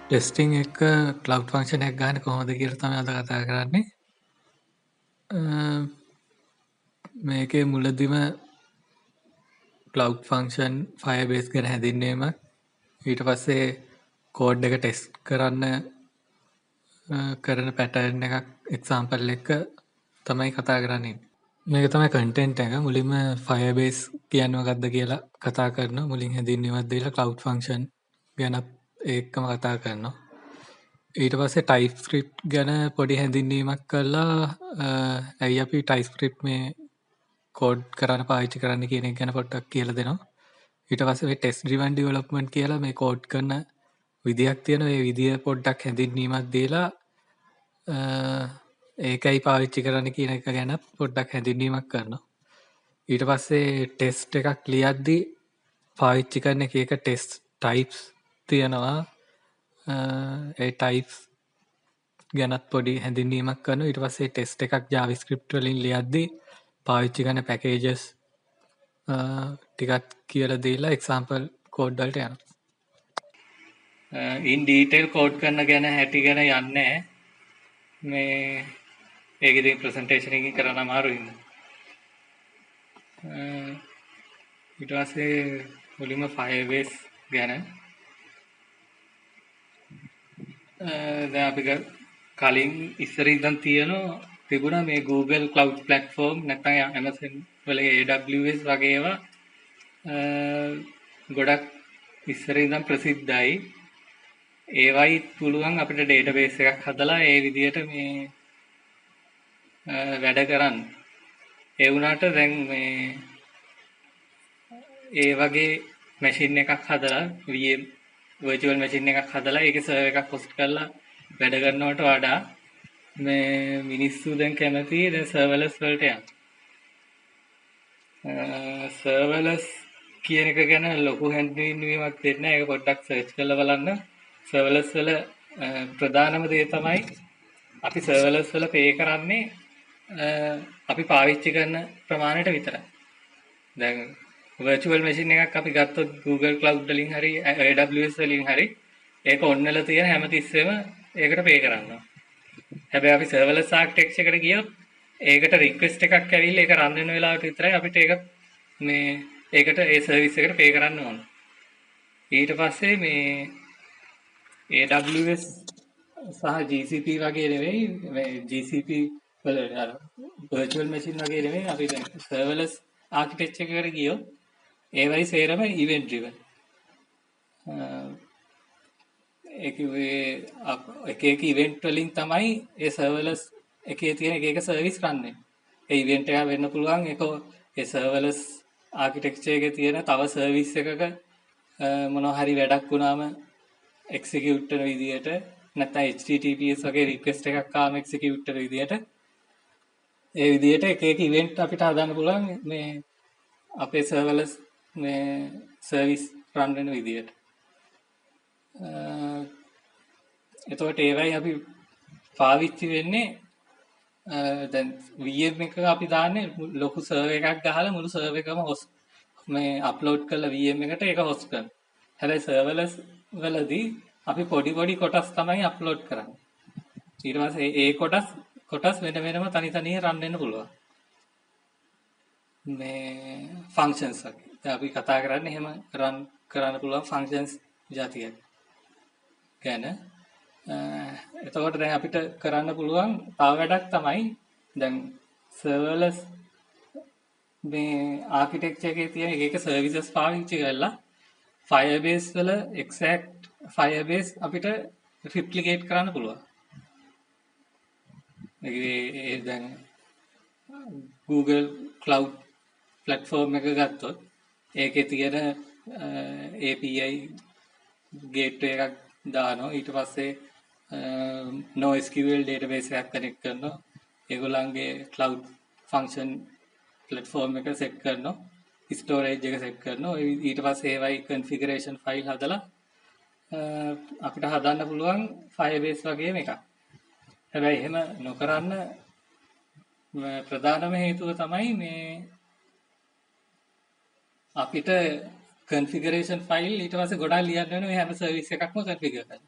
Testing එක cloud function එකක් ගන්න කොහොමද කියලා තමයි අද කතා කරන්නේ. මේකේ මුලදිම ක්ලවුඩ් ෆන්ක්ෂන් ෆයර්බේස් ගැන හැඳින්වීමක්, ඊට පස්සේ කෝඩ් එක ටෙස්ට් කරන්න කරන පැටර්න් එකක් එක්සාම්පල් එක තමයි කතා කරන්නේ. මේක තමයි කන්ටෙන්ට් එක. මුලින්ම ෆයර්බේස් කියන්නේ මොකක්ද කියලා කතා කරනවා. මුලින් හැඳින්වීමක් දීලා ක්ලවුඩ් ෆන්ක්ෂන් ගැනත් ඒකම කතා කරනවා. ඊට පස්සේ ටයිප්ස්ක්‍රිප්ට් ගැන පොඩි හැඳින්වීමක් කරලා ඇයි අපි ටයිප්ස්ක්‍රිප්ට් මේ කෝඩ් කරන්න පාවිච්චි කරන්න කියන එක ගැන පොඩ්ඩක් කියලා දෙනවා. ඊට පස්සේ මේ ටෙස්ට් ඩ්‍රිවන් ඩෙවලොප්මන්ට් කියලා මේ කෝඩ් කරන විදියක් තියෙනවා. ඒ විදිය පොඩ්ඩක් හැඳින්වීමක් දීලා ඒකයි පාවිච්චි කරන්න කියන එක ගැන පොඩ්ඩක් හැඳින්වීමක් කරනවා. ඊට පස්සේ ටෙස්ට් එකක් ලියද්දි පාවිච්චි කරන එක ටෙස්ට් ටයිප්ස් තියෙනවා. ඒ ටයිප්ස් ගැනත් පොඩි හැඳින්වීමක් කරනවා. ඊට පස්සේ ටෙස්ට් එකක් JavaScript වලින් ලියද්දි පාවිච්චි කරන පැකේජස් ටිකක් කියලා දීලා එක්සාම්පල් කෝඩ් වලට යනවා. ඉන් ඩීටේල් කෝඩ් කරන ගැන හැටි ගැන යන්නේ මේ ඒක ඉතින් ප්‍රසන්ටේෂන් එකකින් කරන්න අමාරුයි. ඊට පස්සේ මුලින්ම ෆයර්බේස් ගැන දැන් අපි කලින් ඉස්සර ඉඳන් තිබුණා මේ Google Cloud Platform නැත්නම් Amazon වල AWS වගේ ඒවා ගොඩක් ඉස්සර ඉඳන් ප්‍රසිද්ධයි. ඒවයි පුළුවන් අපිට ඩේටාබේස් එකක් හදලා ඒ විදිහට මේ වැඩ කරන්න. ඒ වුණාට දැන් මේ ඒ වගේ මැෂින් එකක් හදලා VM virtual machine එකක් හදලා ඒකේ සර්වර් එකක් host කරලා වැඩ කරනවට වඩා මේ මිනිස්සු දැන් කැමති දැන් සර්වර්ලස් වලට යන්න. සර්වර්ලස් කියන එක ගැන ලොකු හැඳින්වීමක් දෙන්න. ඒක පොඩ්ඩක් සර්ච් කරලා බලන්න. සර්වර්ලස් වල ප්‍රධානම දේ තමයි අපි සර්වර්ලස් වල පේ කරන්නේ අපි පාවිච්චි කරන ප්‍රමාණයට විතරයි. දැන් virtual machine එකක් අපි ගත්තොත් Google Cloud වලින් හරි AWS වලින් හරි ඒක ඔන්නල තියෙන හැමතිස්සෙම ඒකට පේ කරනවා. හැබැයි අපි serverless architecture එකට ගියොත් ඒකට request එකක් ඇවිල්ලා ඒක run වෙන වෙලාවට විතරයි අපිට ඒක මේ ඒකට ඒ service එකට pay කරන්න ඕන. ඊට පස්සේ මේ AWS සහ GCP වගේ නෙවෙයි මේ GCP වල virtual machine වගේ නෙවෙයි අපි දැන් serverless architecture එකට ගියොත් ඒවයි සේරම event driven. එක ඉවෙන්ට් වලින් තමයි ඒ සර්වර්ලස් එකේ තියෙන එක සර්විස් රන් වෙන්නේ. ඒ ඉවෙන්ට් එක වෙන්න පුළුවන් ඒක ඒ සර්වර්ලස් ආකිටෙක්චර් එකේ තියෙන තව සර්විස් එකක මොනවා හරි වැඩක් වුණාම එක්සිකියුට් කරන විදියට නැත්නම් HTTPS වගේ රික්වෙස්ට් එකක් ආවම එක්සිකියුට් කරන විදියට ඒ විදියට එක ඉවෙන්ට් අපිට හදන්න පුළුවන් මේ අපේ සර්වර්ලස් මේ සර්විස් රන් වෙන විදියට. එතකොට ඒවයි අපි පාවිච්චි වෙන්නේ දැන් VM එක අපි දාන්නේ ලොකු සර්වර් එකක් ගහලා මුළු සර්වර් එකම හොස්ට් මේ අප්ලෝඩ් කරලා VM එකට ඒක හොස්ට් කරනවා. හැබැයි සර්වර්ලස් වලදී අපි පොඩි කොටස් තමයි අප්ලෝඩ් කරන්නේ. ඊට පස්සේ ඒ කොටස් වෙන වෙනම තනි තනියෙන් රන් වෙන්න පුළුවන්. මේ ෆන්ක්ෂන්ස් වගේ. දැන් අපි කතා කරන්නේ එහෙම රන් කරන්න පුළුවන් ෆන්ක්ෂන්ස් જાතියක් ගැන. එතකොට දැන් අපිට කරන්න පුළුවන් තව වැඩක් තමයි දැන් සර්වර්ලස් මේ ආකිටෙක්චර් එකේ තියෙන එක සර්විසස් පාවිච්චි කරලා Firebase වල exact Firebase අපිට replicate කරන්න පුළුවන්. ඒ දැන් Google Cloud platform එක ගත්තොත් ඒකේ තියෙන API gateway එකක් දානවා. ඊට පස්සේ NoSQL database එකක් කනෙක්ට් කරනවා. ඒගොල්ලන්ගේ cloud function platform එක set කරනවා. storage එක set කරනවා. ඊට පස්සේ ඒවයි configuration file හදලා අපිට හදන්න පුළුවන් Firebase වගේම එකක්. හැබැයි එහෙම නොකරන්න ප්‍රධානම හේතුව තමයි මේ අපිට configuration file ඊට පස්සේ ගොඩාක් ලියන්න වෙන මේ හැම service එකක්ම configure කරන්න.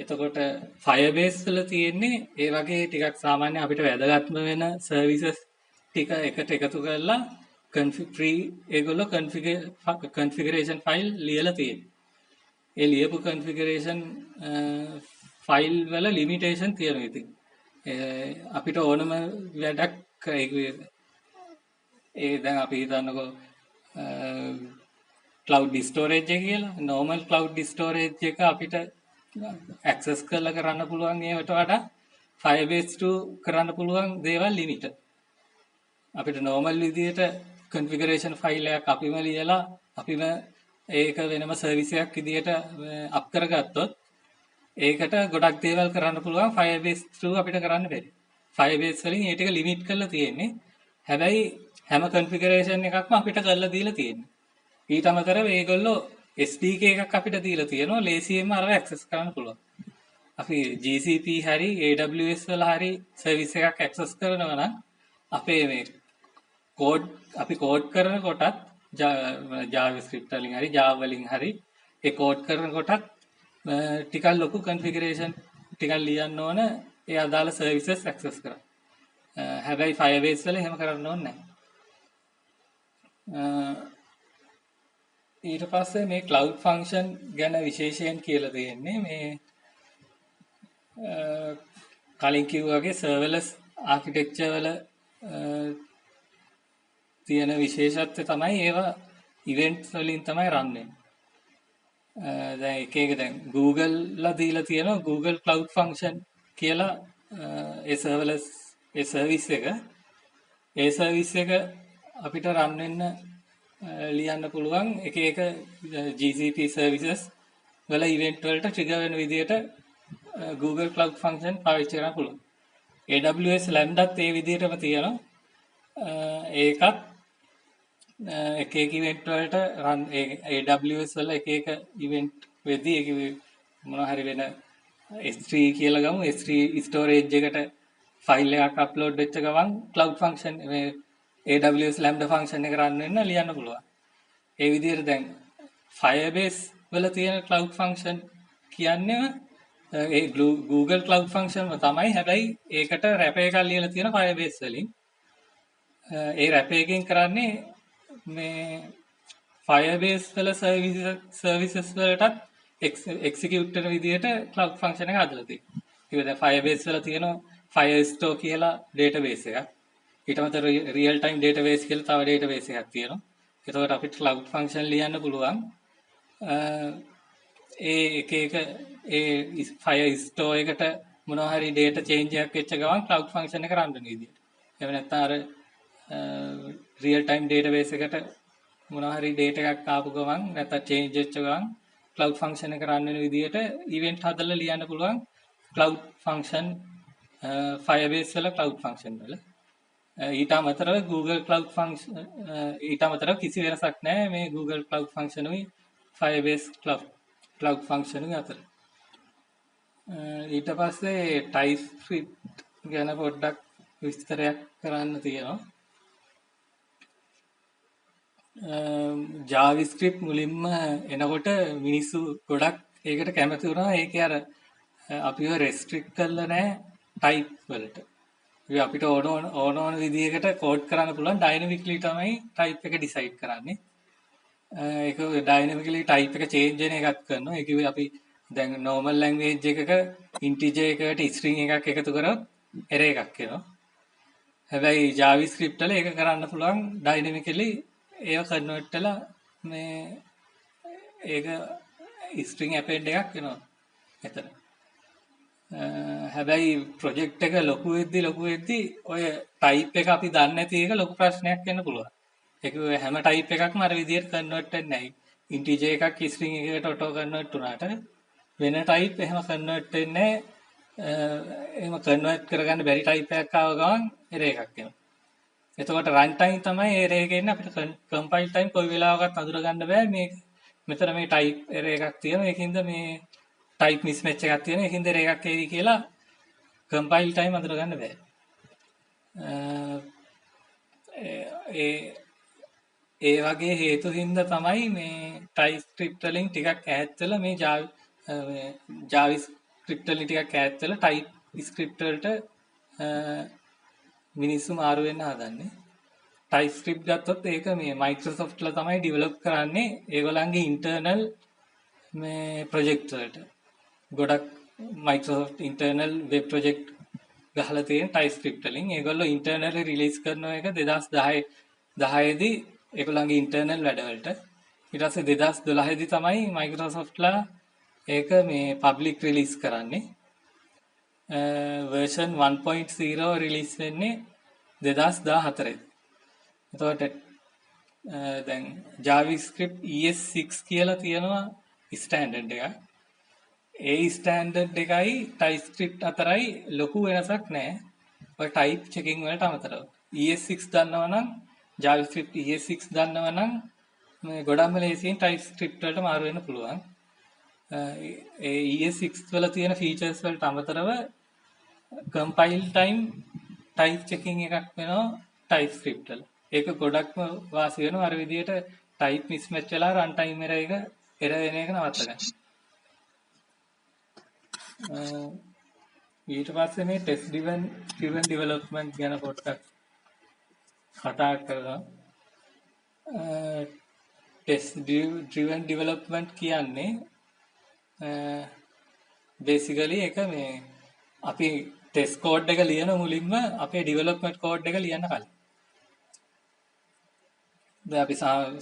එතකොට Firebase වල තියෙන්නේ ඒ වගේ ටිකක් සාමාන්‍ය අපිට වැදගත්ම වෙන සර්විසස් ටික එකට එකතු කරලා ඒගොල්ලෝ configuration file ලියලා තියෙනවා. ඒ ලියපු configuration ෆයිල් වල ලිමිටේෂන් තියෙනවා ඉතින්. අපිට ඕනම වැඩක් දැන් අපි හිතන්නකෝ cloud storage එක කියලා. normal cloud storage එක අපිට access කරලා කරන්න පුළුවන් ඒවට වඩා Firebase 2 කරන්න පුළුවන් දේවල් limit. අපිට normal විදිහට configuration file එකක් අපිම ලියලා අපිම ඒක වෙනම සර්විස් එකක් විදිහට අප් කරගත්තොත් ඒකට ගොඩක් දේවල් කරන්න පුළුවන් Firebase 2 අපිට කරන්න බැරි. Firebase වලින් ඒ ටික ලිමිට් කරලා තියෙන්නේ. හැබැයි හැම configuration එකක්ම අපිට කරලා දීලා තියෙන්නේ. ඊට අමතරව ඒගොල්ලෝ SDK එකක් අපිට දීලා තියෙනවා ලේසියෙන්ම අරව access කරන්න පුළුවන්. අපි GCP හරි AWS වල හරි සර්විස් එකක් access කරනවා නම් අපේ මේ අපි කෝඩ් කරනකොටත් JavaScript වලින් හරි Java වලින් හරි ඒ කෝඩ් කරනකොටත් ටිකක් ලොකු configuration ටිකක් ලියන්න ඕන ඒ අදාළ services access කරන්න. හැබැයි Firebase වල එහෙම කරන්න ඕනේ නැහැ. ඊට පස්සේ මේ cloud function ගැන විශේෂයෙන් කියලා තියෙන්නේ මේ කලින් කිව්වා වගේ serverless architecture වල තියෙන විශේෂත්වය තමයි ඒවා events වලින් තමයි run වෙන්නේ. දැන් එක දැන් Google ලා දීලා තියෙනවා Google Cloud Function කියලා ඒ serverless ඒ service එක අපිට run වෙන්න ලියන්න පුළුවන් එක GCP services වල event වලට trigger වෙන විදිහට Google Cloud Function පාවිච්චි කරන්න පුළුවන්. AWS Lambdaත් ඒ විදිහටම තියෙනවා. ඒකත් එක event වලට run AWS වල එක event වෙද්දී ඒක මොනවා හරි වෙන S3 කියලා ගමු S3 storage එකට file එකක් upload වෙච්ච ගමන් cloud function මේ AWS Lambda function එක run වෙන්න ලියන්න පුළුවන්. ඒ විදිහට දැන් Firebase වල තියෙන cloud function කියන්නේ ඒ Google Cloud Function තමයි. හැබැයි ඒකට wrapper එකක් ලියලා තියෙන Firebase වලින්. ඒ wrapper එකෙන් කරන්නේ මේ Firebase වල services වලටත් execute කරන විදිහට cloud function එක හදලා තියෙනවා. ඒක දැන් Firebase වල තියෙන Firestore කියලා database එකක්. ඊට අමතරව real time database කියලා තව database එකක් තියෙනවා. ඒතකොට අපිට cloud function ලියන්න පුළුවන්. ඒ ඒ Firestore එකට මොනවා හරි data change එකක් වෙච්ච ගමන් cloud function එක run වෙන විදිහට. එහෙම නැත්නම් අර real time database එකට මොනවා හරි data එකක් ආපු ගමන් නැත්නම් change වෙච්ච ගමන් cloud function එක run වෙන විදිහට event හදලා ලියන්න පුළුවන් cloud function Firebase වල cloud function වල. ඊට අමතරව Google Cloud Function ඊට අමතරව කිසි වෙනසක් නැහැ මේ Google Cloud Function උයි Firebase Cloud Function උයි අතර. ඊට පස්සේ TypeScript ගැන පොඩ්ඩක් විස්තරයක් කරන්න තියෙනවා. JavaScript මුලින්ම එනකොට මිනිස්සු ගොඩක් ඒකට කැමති වුණා. ඒකේ අර අපිව restrict කරලා නැහැ type වලට. අපිට ඕන විදිහකට කෝඩ් කරන්න පුළුවන් dynamically තමයි type එක decide කරන්නේ. ඒක dynamically type එක change වෙන එකක් කරනවා. ඒක අපි දැන් normal language එකක integer එකකට string එකක් එකතු කරොත් error එකක් එනවා. හැබැයි JavaScript වල ඒක කරන්න පුළුවන් dynamically ඒව convert කරලා මේ ඒක string append එකක් වෙනවා එතන. හැබැයි ප්‍රොජෙක්ට් එක ලොකු වෙද්දි ඔය ටයිප් එක අපි දන්නේ නැති එක ලොකු ප්‍රශ්නයක් වෙන්න පුළුවන්. ඒක හැම ටයිප් එකක්ම අර විදිහට කන්වර්ට් වෙන්නේ නැහැ. ඉන්ටිජර් එකක් ස්ට්‍රින්ග් එකකට ඔටෝ කන්වර්ට් වුණාට වෙන ටයිප් එහෙම කන්වර්ට් වෙන්නේ එහෙම කන්වර්ට් කරගන්න බැරි ටයිප් එකක් ආව ගමන් එරර් එකක් එනවා. එතකොට රන් ටයිම් තමයි එරර් එක එන්නේ. අපිට කම්පයිල් ටයිම් කොයි වෙලාවකත් අඳුර ගන්න බෑ. මේ මෙතන මේ ටයිප් එරර් එකක් තියෙනවා. ඒකින්ද මේ ටයිප් මිස්මැච් එකක් තියෙනවා. ඒකින්ද එරර් එකක් එයි කියලා කම්පයිල් ටයිම් අඳුර ගන්න බෑ. ඒ වගේ හේතු හින්දා තමයි මේ TypeScript වලින් ටිකක් ඈත් වෙලා මේ JavaScript වලින් ටිකක් ඈත් වෙලා TypeScript වලට මිනිස්සු මාරු වෙන්න හදන්නේ. TypeScript ගත්තොත් ඒක මේ Microsoft ලා තමයි ඩෙවලොප් කරන්නේ ඒගොල්ලන්ගේ ඉන්ටර්නල් මේ ප්‍රොජෙක්ට් වලට. ගොඩක් Microsoft internal web project ගහලා තියෙන TypeScript වලින් ඒගොල්ලෝ internally release කරන එක 2010 දී ඒගොල්ලන්ගේ internal වැඩවලට. ඊට පස්සේ 2012 දී තමයි Microsoft ලා ඒක මේ public release කරන්නේ. version 1.0 release වෙන්නේ 2014 දී. එතකොට දැන් JavaScript ES6 කියලා තියෙනවා ස්ටෑන්ඩඩ් එකක්. ඒ ස්ටෑන්ඩඩ් එකයි TypeScript අතරයි ලොකු වෙනසක් නැහැ. ඔය type checking වලට අමතරව. ES6 දන්නවනම් JavaScript ES6 දන්නවනම් මේ ගොඩක්ම ලේසියෙන් TypeScript වලට මාරු වෙන්න පුළුවන්. ඒ ES6 වල තියෙන features වලට අමතරව compile time type checking එකක් වෙනවා TypeScript වල. ඒක ගොඩක්ම වාසි වෙනවා අර විදිහට type mismatch වෙලා run time error එක වෙන එක නවත්ත ගන්න. ඊට පස්සේ මේ test driven development ගැන පොඩ්ඩක් කතා කරලා test driven development කියන්නේ basically එක මේ අපි test code එක ලියන මුලින්ම අපේ development code එක ලියන්න කලින් දැන් අපි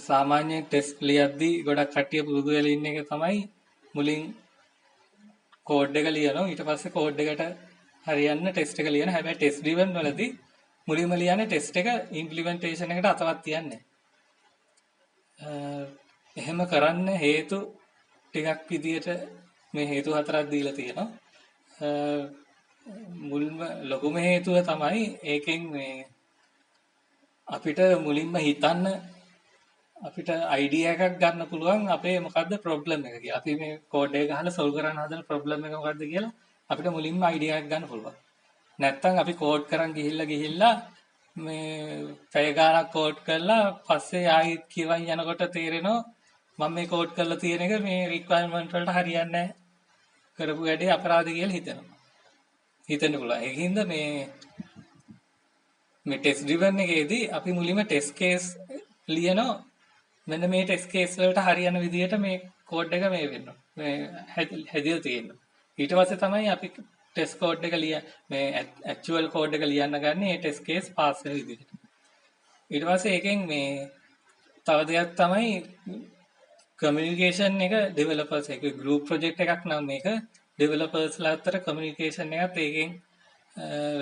සාමාන්‍ය test ලියද්දී ගොඩක් කට්ටිය පුරුදු වෙලා ඉන්න එක තමයි මුලින් කෝඩ් එක ලියනවා ඊට පස්සේ කෝඩ් එකට හරියන්න ටෙස්ට් එක ලියන හැබැයි ටෙස්ට් ඩ්‍රිවන් වලදී මුලින්ම ලියන්නේ ටෙස්ට් එක ඉම්ප්ලිමන්ටේෂන් එකට අතවත් තියන්නේ එහෙම කරන්න හේතු ටිකක් විදියට මේ හේතු හතරක් දීලා තියෙනවා මුල්ම ලොකුම හේතුව තමයි ඒකෙන් මේ අපිට මුලින්ම හිතන්න අපිට අයිඩියා එකක් ගන්න පුළුවන් අපේ මොකද්ද ප්‍රොබ්ලම් එක කියලා. අපි මේ කෝඩ් එක ගහලා සොල්ව් කරන්න හදන ප්‍රොබ්ලම් එක මොකද්ද කියලා අපිට මුලින්ම අයිඩියා එකක් ගන්න පුළුවන්. නැත්තම් අපි කෝඩ් කරන් ගිහිල්ලා මේ පැය ගාණක් කෝඩ් කරලා පස්සේ ආයෙත් කියවන් යනකොට තේරෙනවා මම මේ කෝඩ් කරලා තියෙන එක මේ රික්වයර්මන්ට් වලට හරියන්නේ නැහැ. කරපු වැඩේ අපරාධ කියලා හිතෙන්න පුළුවන්. ඒකින්ද මේ ටෙස්ට් ඩ්‍රිවන් එකේදී අපි මුලින්ම ටෙස්ට් කේස් ලියනවා මෙන්න මේ ටෙස්ට් කේස් වලට හරියන විදිහට මේ කෝඩ් එක මේ වෙන්න මේ හැදිලා තියෙනවා ඊට පස්සේ තමයි අපි ටෙස්ට් කෝඩ් එක මේ ඇක්චුවල් කෝඩ් එක ලියන්න ගන්නේ මේ ටෙස්ට් කේස් පාස් වෙන විදිහට ඊට පස්සේ එකෙන් මේ තව දෙයක් තමයි කමියුනිකේෂන් එක ඩෙවලොපර්ස් එක ගෲප් ප්‍රොජෙක්ට් එකක් නම් මේක ඩෙවලොපර්ස්ලා අතර කමියුනිකේෂන් එකත් ඒකෙන්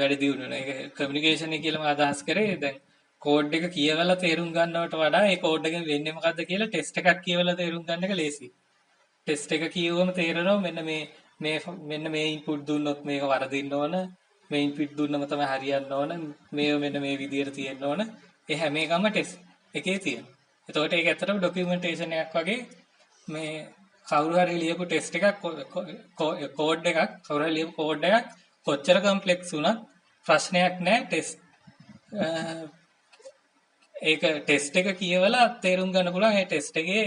වැඩි දියුණු වෙනවා ඒක කමියුනිකේෂන් එක කියලාම අදහස් කරේ දැන් කෝඩ් එක කියවලා තේරුම් ගන්නවට වඩා ඒ කෝඩ් එකෙන් වෙන්නේ මොකද්ද කියලා ටෙස්ට් එකක් කියවලා තේරුම් ගන්න එක ලේසියි. ටෙස්ට් එක කියවුවම තේරෙනවා මෙන්න මේ ඉන්පුට් දුන්නොත් මේක වරදින්න ඕන. මේ ඉන්පුට් දුන්නම තමයි හරියන්න ඕන. මෙන්න මේ විදියට තියෙන්න ඕන. ඒ හැම එකම ටෙස්ට් එකේ තියෙනවා. එතකොට ඒක ඇත්තටම ડોකියුමන්ටේෂන් එකක් වගේ මේ කවුරු හරි ලියපු ටෙස්ට් එකක් කෝඩ් එකක් කවුරු හරි ලියපු කෝඩ් එකක් කොච්චර කම්ප්ලෙක්ස් වුණත් ප්‍රශ්නයක් නැහැ ටෙස්ට් ඒක ටෙස්ට් එක කියවලා තේරුම් ගන්න පුළුවන් ඒ ටෙස්ට් එකේ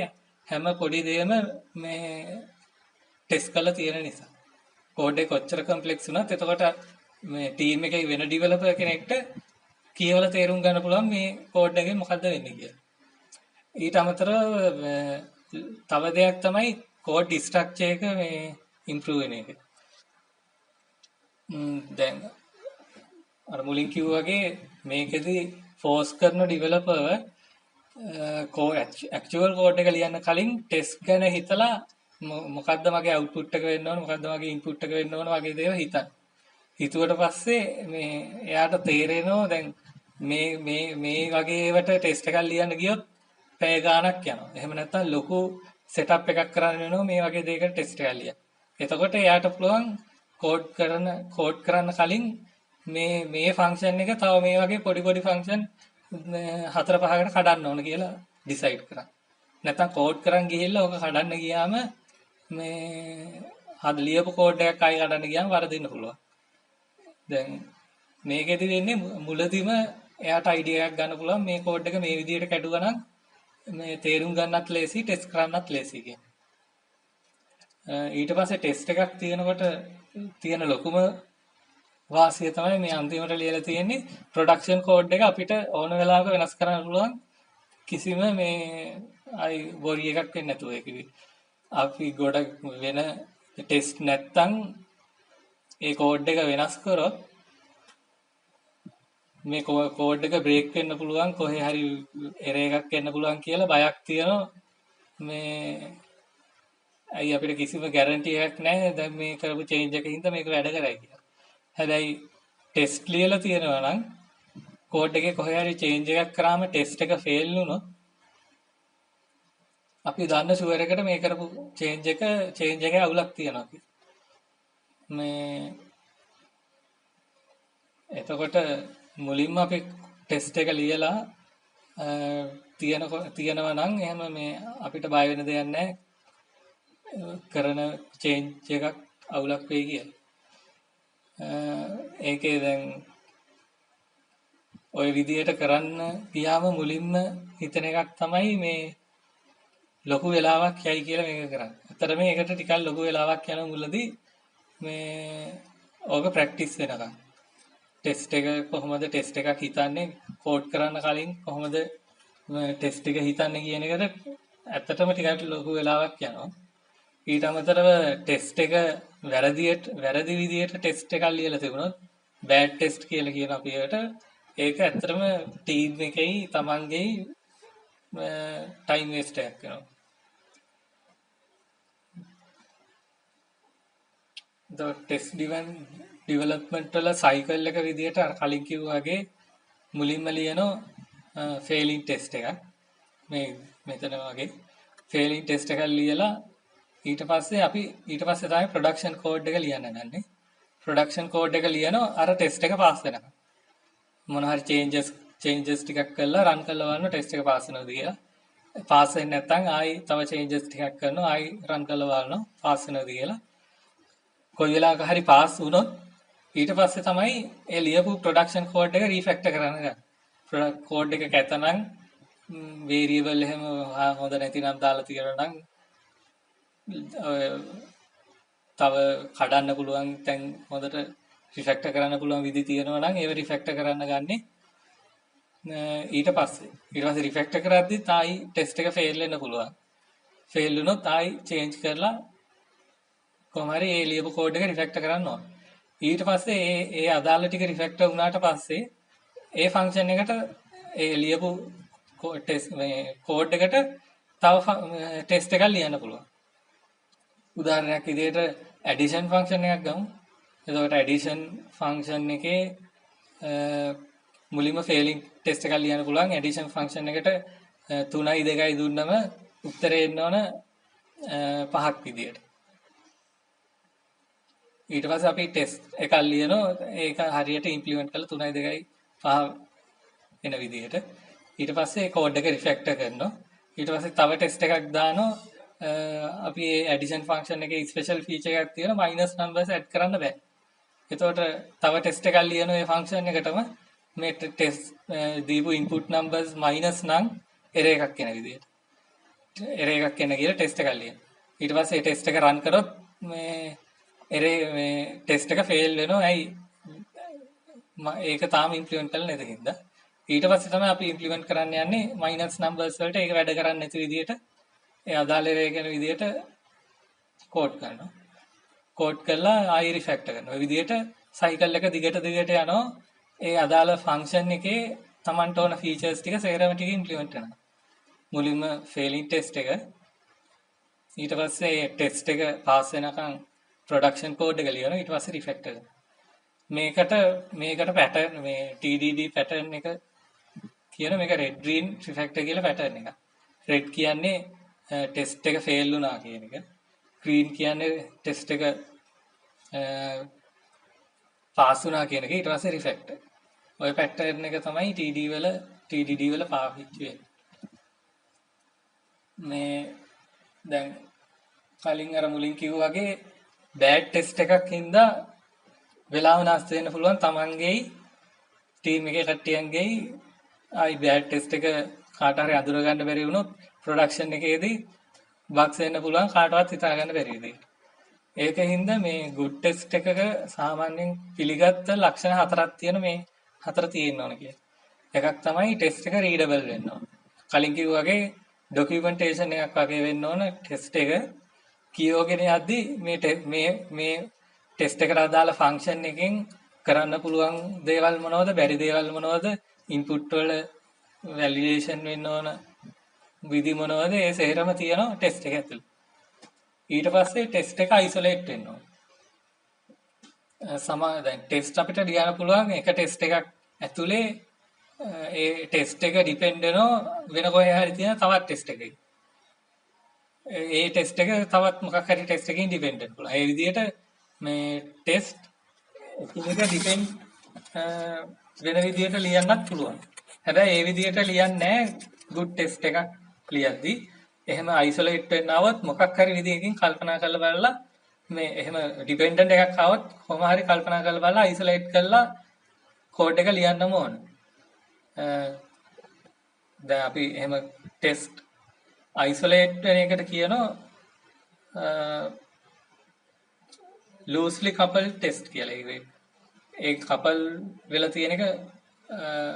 හැම පොඩි දෙයක්ම මේ ටෙස්ට් කරලා තියෙන නිසා කෝඩ් එක කොච්චර කම්ප්ලෙක්ස් වුණත් එතකොට මේ ටීම් එකේ වෙන ඩෙවලොපර් කෙනෙක්ට කියවලා තේරුම් ගන්න පුළුවන් මේ කෝඩ් එකේ මොකද්ද වෙන්නේ කියලා. ඊට අමතරව තව දෙයක් තමයි කෝඩ් ස්ට්‍රක්චර් එක මේ ඉම්ප්‍රූව් වෙන එක. දැන් අර මුලින් කිව්වා වගේ මේකෙදි ෆෝස් කරන ඩෙවලොපර් ඇක්චුවල් කෝඩ් එක ලියන්න කලින් ටෙස්ට් ගැන හිතලා මොකද්ද මගේ අවුට්පුට් එක වෙන්න ඕන මොකද්ද මගේ ඉන්පුට් එක වෙන්න ඕන වගේ දේවල් හිතන්න. හිතුවට පස්සේ මේ එයාට තේරෙනවා දැන් මේ වගේ ඒවට ටෙස්ට් එකක් ලියන්න ගියොත් පැය ගාණක් යනවා. එහෙම නැත්නම් ලොකු සෙටප් එකක් කරන්න වෙනවා මේ වගේ දෙයකට ටෙස්ට් එකක් ලියන්න. එතකොට එයාට පුළුවන් කෝඩ් කරන්න කලින් මේ ෆන්ක්ෂන් එක තව මේ වගේ පොඩි ෆන්ක්ෂන් 4-5කට කඩන්න ඕන කියලා ඩිසයිඩ් කරා. නැත්නම් කෝඩ් කරන් ගිහිල්ලා ඕක කඩන්න ගියාම මේ හද ලියපු කෝඩ් එකක් ආයෙ කඩන්න ගියාම වරදින්න පුළුවන්. දැන් මේකෙදි වෙන්නේ මුලදීම එයාට අයිඩියා එකක් ගන්න පුළුවන් මේ කෝඩ් එක මේ විදිහට කැඩුවා නම් මේ තේරුම් ගන්නත් ලේසි ටෙස්ට් කරන්නත් ලේසි කියන්නේ. ඊට පස්සේ ටෙස්ට් එකක් තියෙනකොට තියෙන ලොකුම වාසිය තමයි මේ අන්තිමට ලියලා තියෙන්නේ ප්‍රොඩක්ෂන් කෝඩ් එක අපිට ඕන වෙලාවක වෙනස් කරන්න පුළුවන් කිසිම මේ අයි බොරි එකක් වෙන්නේ නැතුව ඒක. අපි ගොඩක් වෙන ටෙස්ට් නැත්තම් ඒ කෝඩ් එක වෙනස් කරොත් මේ කෝඩ් එක බ්‍රේක් වෙන්න පුළුවන් කොහේ හරි එරර් එකක් එන්න පුළුවන් කියලා බයක් තියෙනවා. මේ අයි අපිට කිසිම ගැරන්ටි එකක් නැහැ දැන් මේ කරපු චේන්ජ් එකකින් මේක වැඩ කරයි කියලා. හැබැයි ටෙස්ට් ලියලා තියෙනවා නම් කෝඩ් එකේ කොහේ හරි චේන්ජ් එකක් කරාම ටෙස්ට් එක ෆේල් වුණොත් අපි දන්න ෂුවර් එකට මේ කරපු චේන්ජ් එකේ අවුලක් තියෙනවා කියලා. මේ එතකොට මුලින්ම අපි ටෙස්ට් එක ලියලා තියෙනවා නම් එහෙම මේ අපිට බය වෙන දෙයක් නැහැ කරන චේන්ජ් එකක් අවුලක් වෙයි කියලා. ඒකේ දැන් ওই විදියට කරන්න ගියාම මුලින්ම හිතන එකක් තමයි මේ ලොකු වෙලාවක් යයි කියලා මේක කරන්නේ. ඇත්තට මේකට ටිකක් ලොකු වෙලාවක් යන මුලදී මේ ඕක ප්‍රැක්ටිස් වෙනකම් ටෙස්ට් එක කොහොමද ටෙස්ට් එකක් හිතන්නේ කෝඩ් කරන්න කලින් කොහොමද ටෙස්ට් එක හිතන්නේ කියන එකට ඇත්තටම ටිකක් ලොකු වෙලාවක් යනවා. ඊට අමතරව ටෙස්ට් එක වැරදි විදියට ටෙස්ට් එකක් ලියලා තිබුණොත් බෑඩ් ටෙස්ට් කියලා කියන අපි ඒකට ඒක ඇත්තටම ටීම් එකේ තමන්ගේ ටයිම් වේස්ට් එකක් වෙනවා. ටෙස්ට් ඩිවලොප්මන්ට් වල සයිකල් එක විදියට කලින් කිව්වා වගේ මුලින්ම ලියන ෆේලින් ටෙස්ට් එකක් මේ මෙතන වගේ ෆේලින් ටෙස්ට් එකක් ලියලා ඊට පස්සේ තමයි ප්‍රොඩක්ෂන් කෝඩ් එක ලියන්න ගන්නේ. ප්‍රොඩක්ෂන් කෝඩ් එක ලියනවා අර ටෙස්ට් එක පාස් වෙනකම්. මොන හරි චේන්ජස් ටිකක් කරලා රන් කරලා බලන්න ටෙස්ට් එක පාස් වෙනවද කියලා. පාස් වෙන්නේ නැත්නම් ආයි තව චේන්ජස් ටිකක් කරනවා ආයි රන් කරලා බලනවා පාස් වෙනවද කියලා. කොයි වෙලාවක හරි පාස් වුණොත් ඊට පස්සේ තමයි ඒ ලියපු ප්‍රොඩක්ෂන් කෝඩ් එක රීෆැක්ටර් කරන්න ගන්න. කෝඩ් එක කැතනම් වේරියබල් එහෙම හොඳ නැතිනම් දාලා තියෙනවා නම් තව කඩන්න පුළුවන් තැන් හොඳට රිෆැක්ටර් කරන්න පුළුවන් විදි තියෙනවා නම් ඒව රිෆැක්ටර් කරන්න ගන්නෙ ඊට පස්සේ රිෆැක්ටර් කරද්දි තායි ටෙස්ට් එක ෆේල් වෙන්න පුළුවන්. ෆේල් වුණොත් තායි චේන්ජ් කරලා කොහොම හරි ඒ ලියපු කෝඩ් එක රිෆැක්ටර් කරන්න ඕන. ඊට පස්සේ ඒ අදාළ ටික රිෆැක්ටර් වුණාට පස්සේ ඒ ෆන්ක්ෂන් එකට ඒ ලියපු කෝඩ් එකට තව ටෙස්ට් එකක් ලියන්න පුළුවන්. උදාහරණයක් විදිහට ඇඩිෂන් ෆන්ක්ෂන් එකක් ගමු. එතකොට ඇඩිෂන් ෆන්ක්ෂන් එකේ මුලින්ම ෆේලින් ටෙස්ට් එකක් ලියන්න පුළුවන්. ඇඩිෂන් ෆන්ක්ෂන් එකට 3යි 2යි දුන්නම උත්තරේ එන්න ඕන 5ක් විදියට. ඊට පස්සේ අපි ටෙස්ට් එකක් ලියනවා ඒක හරියට ඉම්ප්ලිමන්ට් කරලා 3යි 2යි 5 එන විදියට. ඊට පස්සේ කෝඩ් එක රිෆැක්ටර් කරනවා. ඊට පස්සේ තව ටෙස්ට් එකක් දානවා අපි මේ ඇඩිෂන් ෆන්ක්ෂන් එකේ ස්පෙෂල් ෆීචර් එකක් තියෙනවා මයිනස් නම්බර්ස් ඇඩ් කරන්න බෑ. එතකොට තව ටෙස්ට් එකක් ලියන මේ ෆන්ක්ෂන් එකටම මේ ටෙස්ට් දීපු ඉන්පුට් නම්බර්ස් මයිනස් නම් එරර් එකක් එන විදියට. එරර් එකක් එන කියලා ටෙස්ට් එකක් ලියන. ඊට පස්සේ ටෙස්ට් එක රන් කරොත් මේ මේ ටෙස්ට් එක ෆේල් වෙනවා. ඇයි? ඒක තාම ඉම්ප්ලිමන්ට් කරලා නැති හින්දා. ඊට පස්සේ තමයි අපි ඉම්ප්ලිමන්ට් කරන්න යන්නේ මයිනස් නම්බර්ස් වලට ඒක වැඩ කරන්නේ නැති විදියට ඒ අදාළ එරර් කියන විදියට කෝඩ් කරනවා. කෝඩ් කරලා ආයෙ රිෆැක්ටර් කරනවා. ඒ විදියට සයිකල් එක දිගට යනවා. ඒ අදාළ ෆන්ක්ෂන් එකේ Tamanට ඕන ෆීචර්ස් ටික සේරම ටික ඉම්ප්ලිමන්ට් කරනවා. මුලින්ම ෆේලින් ටෙස්ට් එක ඊට පස්සේ ටෙස්ට් එක පාස් වෙනකන් ප්‍රොඩක්ෂන් කෝඩ් එක ලියනවා. ඊට පස්සේ රිෆැක්ටර් කරනවා. මේකට පැටර්න් මේ TDD පැටර්න් එක කියන මේක රෙඩ් ග්‍රීන් රිෆැක්ටර් කියලා පැටර්න් එක. රෙඩ් කියන්නේ ටෙස්ට් එක ෆේල් වුණා කියන එක. ග්‍රීන් කියන්නේ ටෙස්ට් එක පාස් වුණා කියන එක. ඊට පස්සේ රිෆැක්ටර්. ඔය පැටර්න් එක තමයි TDD වල පාවිච්චි වෙන්නේ. මේ දැන් කලින් අර මුලින් කිව්වා වගේ බෑඩ් ටෙස්ට් එකක් හින්දා වෙලාව නාස්ති වෙන්න පුළුවන් තමන්ගේයි ටීම් එකේ කට්ටියන්ගේයි ආයි බෑඩ් ටෙස්ට් එක කාට හරි අඳුර ගන්න බැරි වුණොත් ප්‍රොඩක්ෂන් එකේදී බග්ස් එන්න පුළුවන් කාටවත් හිතා ගන්න බැරි විදිහට. ඒකින්ද මේ good test එකක සාමාන්‍යයෙන් පිළිගත්ත ලක්ෂණ හතරක් තියෙන මේ හතර තියෙන්න ඕන කියලා. එකක් තමයි ටෙස්ට් එක රීඩබල් වෙන්න ඕන. කලින් කිව්වා වගේ ડોකියුමන්ටේෂන් එකක් වගේ වෙන්න ඕන ටෙස්ට් එක කියවගෙන යද්දි මේ ටෙස්ට් එකට අදාළ ෆන්ක්ෂන් එකෙන් කරන්න පුළුවන් දේවල් මොනවද බැරි දේවල් මොනවද ඉන්පුට් වල වැලිඩේෂන් වෙන්න ඕන විදි මොනවද ඒ සේරම තියෙනවා ටෙස්ට් එක ඇතුළේ. ඊට පස්සේ ටෙස්ට් එක අයිසොලේට් වෙන්න ඕන. දැන් ටෙස්ට් අපිට ලියන්න පුළුවන් එක ටෙස්ට් එකක් ඇතුලේ ඒ ටෙස්ට් එක ඩිපෙන්ඩ් වෙනවා වෙන කොහේ හරි තියෙන තවත් ටෙස්ට් එකකින්. ඒ ටෙස්ට් එක තවත් මොකක් හරි ටෙස්ට් එකකින් ඩිපෙන්ඩ් වෙන්න පුළුවන්. ඒ විදිහට මේ ටෙස්ට් එකිනෙක ඩිපෙන්ඩ් වෙන විදිහට ලියන්නත් පුළුවන්. හැබැයි ඒ විදිහට ලියන්නේ නැහැ good ටෙස්ට් එකක් ලියද්දි. එහෙම අයිසොලේට් වෙන්න આવොත් මොකක් හරි විදිහකින් කල්පනා කරලා බලලා මේ එහෙම ඩිපෙන්ඩන්ට් එකක් આવොත් කොහොම හරි කල්පනා කරලා බලලා අයිසොලේට් කරලා කෝඩ් එක ලියන්නම ඕන. දැන් අපි එහෙම ටෙස්ට් අයිසොලේට් වෙන එකට කියනවා loosely coupled test කියලා. ඒ කපල් වෙලා තියෙන එක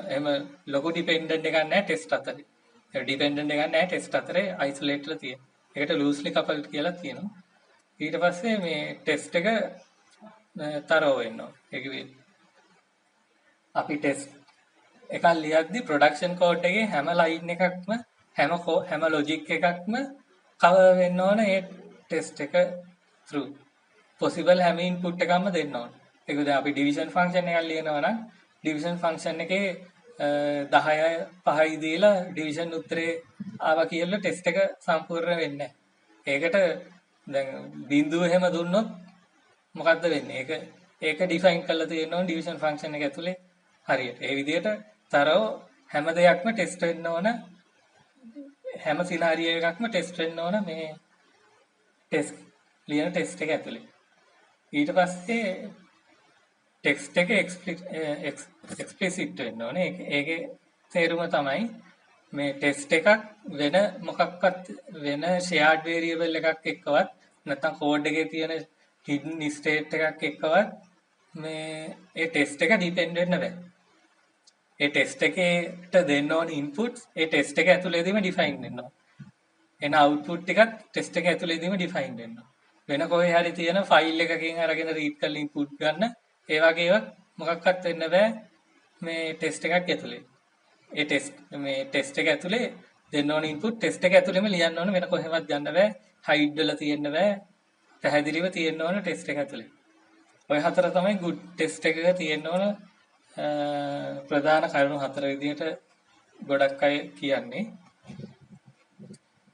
එහෙම ලොකු ඩිපෙන්ඩන්ට් එකක් නැහැ ටෙස්ට් අතරේ. ඒ ඩිපෙන්ඩන්ට් එකක් නැහැ ටෙස්ට් අතරේ අයිසොලේට් වෙලා තියෙන. ඒකට loosely coupled කියලා කියනවා. ඊට පස්සේ මේ ටෙස්ට් එක තරව වෙන්න ඕන. ඒක අපි ටෙස්ට් එකක් ලියද්දි ප්‍රොඩක්ෂන් කෝඩ් එකේ හැම ලයින් එකක්ම හැම ලොජික් එකක්ම කවර් වෙන්න ඕන ඒ ටෙස්ට් එක through. possible හැම ඉන්පුට් එකක්ම දෙන්න ඕන. ඒක දැන් අපි ඩිවිෂන් ෆන්ක්ෂන් එකක් ලියනවා නම් ඩිවිෂන් ෆන්ක්ෂන් එකේ 10යි 5යි දීලා ඩිවිෂන් උත්තරේ ආවා කියලා ටෙස්ට් එක සම්පූර්ණ වෙන්නේ නැහැ. ඒකට දැන් බිඳුව එහෙම දුන්නොත් මොකද්ද වෙන්නේ? ඒක ඩිෆයින් කරලා තියෙන්න ඕන ඩිවිෂන් ෆන්ක්ෂන් එක ඇතුලේ හරියට. ඒ විදිහට තරව හැම දෙයක්ම ටෙස්ට් වෙන්න ඕන. හැම සිනාරියෝ එකක්ම ටෙස්ට් වෙන්න ඕන මේ ටෙස්ට් ලියන ටෙස්ට් එක ඇතුලේ. ඊට පස්සේ ටෙක්ස්ට් එක එක්ස්ප්ලිසිට් වෙන්න ඕනේ. ඒකේ තේරුම තමයි මේ ටෙස්ට් එකක් වෙන මොකක්වත් වෙන ෂෙයාර්ඩ් වේරියබල් එකක් එක්කවත් නැත්නම් කෝඩ් එකේ තියෙන හිඩන් ස්ටේට් එකක් එක්කවත් මේ ඒ ටෙස්ට් එක ඩිපෙන්ඩ් වෙන්න බෑ. ඒ ටෙස්ට් එකේට දෙන්න ඕන ඉන්පුට්ස් ඒ ටෙස්ට් එක ඇතුළේදීම ඩිෆයින් වෙන්න ඕන. එන අවුට්පුට් ටිකත් ටෙස්ට් එක ඇතුළේදීම ඩිෆයින් වෙන්න ඕන. වෙන කොහේ හරි තියෙන ෆයිල් එකකින් අරගෙන රීඩ් කරලා ඉන්පුට් ගන්න ඒ වගේ ඒවා මොකක්වත් වෙන්න බෑ මේ ටෙස්ට් එකක් ඇතුලේ. ඒ ටෙස්ට් එක ඇතුලේ දෙන්න ඕන ඉන්පුට් ටෙස්ට් එක ඇතුලේම ලියන්න ඕන වෙන කොහෙවත් ගන්න බෑ. හයිඩ් වෙලා තියෙන්න බෑ. පැහැදිලිව තියෙන්න ඕන ටෙස්ට් එක ඇතුලේ. ඔය හතර තමයි good ටෙස්ට් එකක තියෙන්න ඕන ප්‍රධාන කරුණු හතර විදිහට ගොඩක් අය කියන්නේ.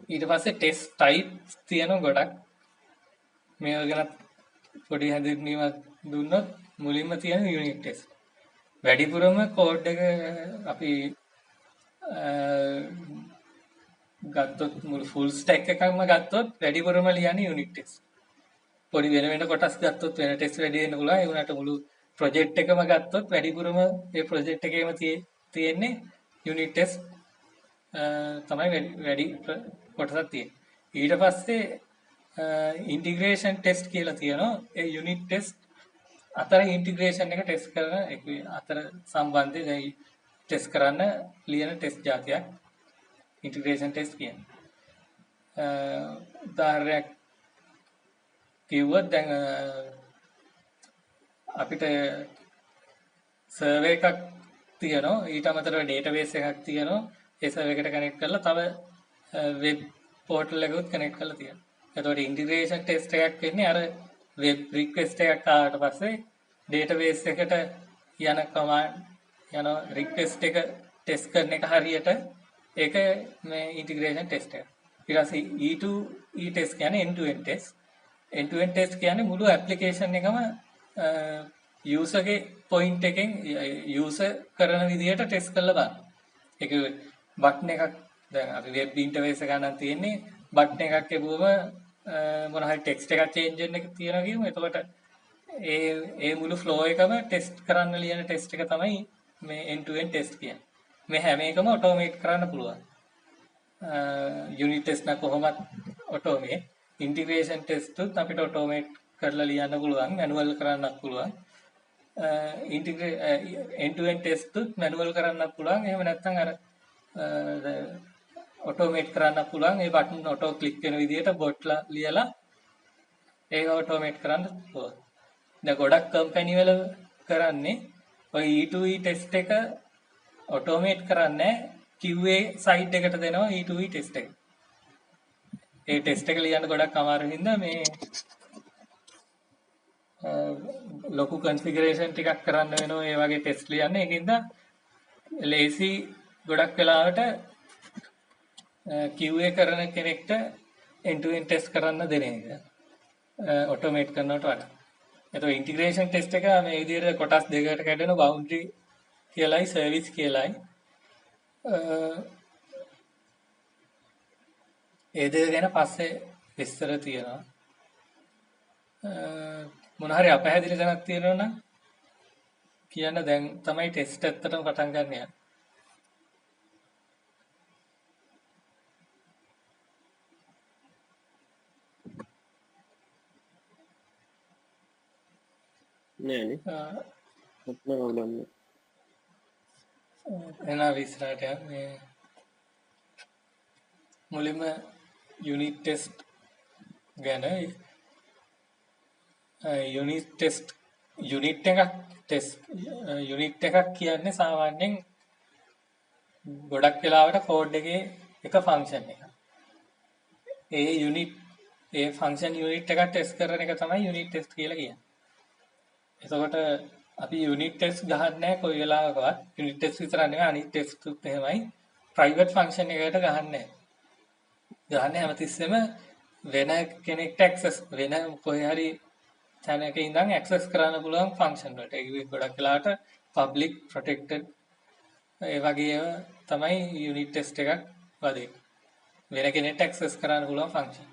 ඊට පස්සේ ටෙස්ට් ටයිප්ස් තියෙන ගොඩක් මේවා ගැන පොඩි හැඳින්වීමක් දුන්නොත් මුලින්ම තියෙන යුනිට් ටෙස්ට්. වැඩිපුරම කෝඩ් එක අපි ගත්තොත් මුළු ෆුල් ස්ටැක් එකක්ම ගත්තොත් වැඩිපුරම ලියන්නේ යුනිට් ටෙස්ට්. පොඩි වෙන කොටස් ගත්තොත් වෙන ටෙස්ට් වැඩි වෙන්න පුළුවන්. ඒ වුණාට මුළු ප්‍රොජෙක්ට් එකම ගත්තොත් වැඩිපුරම ඒ ප්‍රොජෙක්ට් එකේම තියෙන්නේ යුනිට් ටෙස්ට් තමයි වැඩි කොටසක් තියෙන්නේ. ඊට පස්සේ ඉන්ටිග්‍රේෂන් ටෙස්ට් කියලා තියෙනවා. ඒ යුනිට් ටෙස්ට් අතර ඉන්ටිග්‍රේෂන් එක ටෙස්ට් කරන අතර සම්බන්ධය ටෙස්ට් කරන්න ලියන ටෙස්ට් જાතියක් ඉන්ටිග්‍රේෂන් ටෙස්ට් කියන්නේ. උදාහරණයක් කිව්වොත් දැන් අපිට සර්වර් එකක් තියෙනවා. ඊට අමතරව ඩේටාබේස් එකක් තියෙනවා. ඒ සර්වර් එකට කනෙක්ට් කරලා තව වෙබ් පෝර්ටල් එකකුත් කනෙක්ට් කරලා තියෙනවා. එතකොට ඉන්ටිග්‍රේෂන් ටෙස්ට් එකක් වෙන්නේ අර වෙබ් රික්වෙස්ට් එකක් ආවට පස්සේ ඩේටාබේස් එකට යන කමාන්ඩ් යන රික්වෙස්ට් එක ටෙස්ට් කරන එක හරියට ඒක මේ ඉන්ටිග්‍රේෂන් ටෙස්ට් එක. ඊට පස්සේ E2 E ටෙස්ට් කියන්නේ end to end test. end to end test කියන්නේ මුළු ඇප්ලිකේෂන් එකම යූසර්ගේ පොයින්ට් එකෙන් යූසර් කරන විදිහට ටෙස්ට් කරලා බලන්න. ඒක බටන් එකක් දැන් අපි වෙබ් ඉන්ටර්ෆේස් එක ගන්න තියෙන්නේ බටන් එකක් එපුවම මොන හරි ටෙක්ස්ට් එකක් චේන්ජ් වෙන එක තියනවා කියමු. එතකොට ඒ මුළු ෆ්ලෝ එකම ටෙස්ට් කරන්න ලියන ටෙස්ට් එක තමයි මේ end to end ටෙස්ට් කියන්නේ. මේ හැම එකම ඔටෝමේට් කරන්න පුළුවන්. යුනිට් ටෙස්ට් නම් කොහොමද ඔටෝමේට් ඉන්ටිග්‍රේෂන් ටෙස්ට් උත් අපිට ඔටෝමේට් කරලා ලියන්න පුළුවන් මැනුවල් කරන්නත් පුළුවන් end to end test උත් මැනුවල් කරන්නත් පුළුවන් එහෙම නැත්නම් අර ඔටෝමේට් කරන්නත් පුළුවන් ඒ බටන් ඔටෝ ක්ලික් වෙන විදිහට බොට්ලා ලියලා ඒක ඔටෝමේට් කරන්න පුළුවන් දැන් ගොඩක් කම්පැනි වල කරන්නේ ඔය E2E ටෙස්ට් එක ඔටෝමේට් කරන්නේ QA සයිඩ් එකට දෙනවා E2E ටෙස්ට් එක. ඒ ටෙස්ට් එක ලියන්න ගොඩක් අමාරු හින්දා මේ ලොකු කන්ෆිගරේෂන් ටිකක් කරන්න වෙනවා ඒ වගේ ටෙස්ට් ලියන්න. ඒකින්ද ලේසි ගොඩක් වෙලාවට QA කරන කෙනෙක්ට end to end ටෙස්ට් කරන්න දෙන එක. ඔටෝමේට් කරනවට වඩා. එතකොට ඉන්ටිග්‍රේෂන් ටෙස්ට් එක මේ විදිහට කොටස් දෙකකට කැඩෙන බවුන්ඩරි කියලායි සර්විස් කියලායි. ඒ දෙක ගැන පස්සේ විස්තර තියෙනවා. මොන හරි අපහැදිලි තැනක් තියෙනවා නම් කියන්න දැන් තමයි ටෙස්ට් ඇත්තටම පටන් ගන්න යන්නේ. නෑනේ. මම බලන්න. එනවා විස්තරට මේ මුලින්ම යුනිට් ටෙස්ට් ගැන යුනිට් එකක් කියන්නේ සාමාන්‍යයෙන් ගොඩක් වෙලාවට කෝඩ් එකේ එක ෆන්ක්ෂන් එකක්. ඒ ෆන්ක්ෂන් යුනිට් එකක් ටෙස්ට් කරන එක තමයි යුනිට් ටෙස්ට් කියලා කියන්නේ. එතකොට අපි යුනිට් ටෙස්ට් ගහන්නේ නැහැ කොයි වෙලාවකවත්. යුනිට් ටෙස්ට් විතර නෙවෙයි අනිත් ටෙස්ට් උත් එහෙමයි. ප්‍රයිවට් ෆන්ක්ෂන් එකකට ගහන්නේ නැහැ. ගහන්නේ හැමතිස්සෙම වෙන කෙනෙක්ට ඇක්සස් වෙන කොහේ හරි තැනක ඉඳන් ඇක්සස් කරන්න පුළුවන් ෆන්ක්ෂන් වලට. ඒක ගොඩක් වෙලාවට පබ්ලික් ප්‍රොටෙක්ටඩ් ඒ වගේ ඒවා තමයි යුනිට් ටෙස්ට් එකක් වගේ. වෙන කෙනෙක්ට ඇක්සස් කරන්න පුළුවන් ෆන්ක්ෂන්.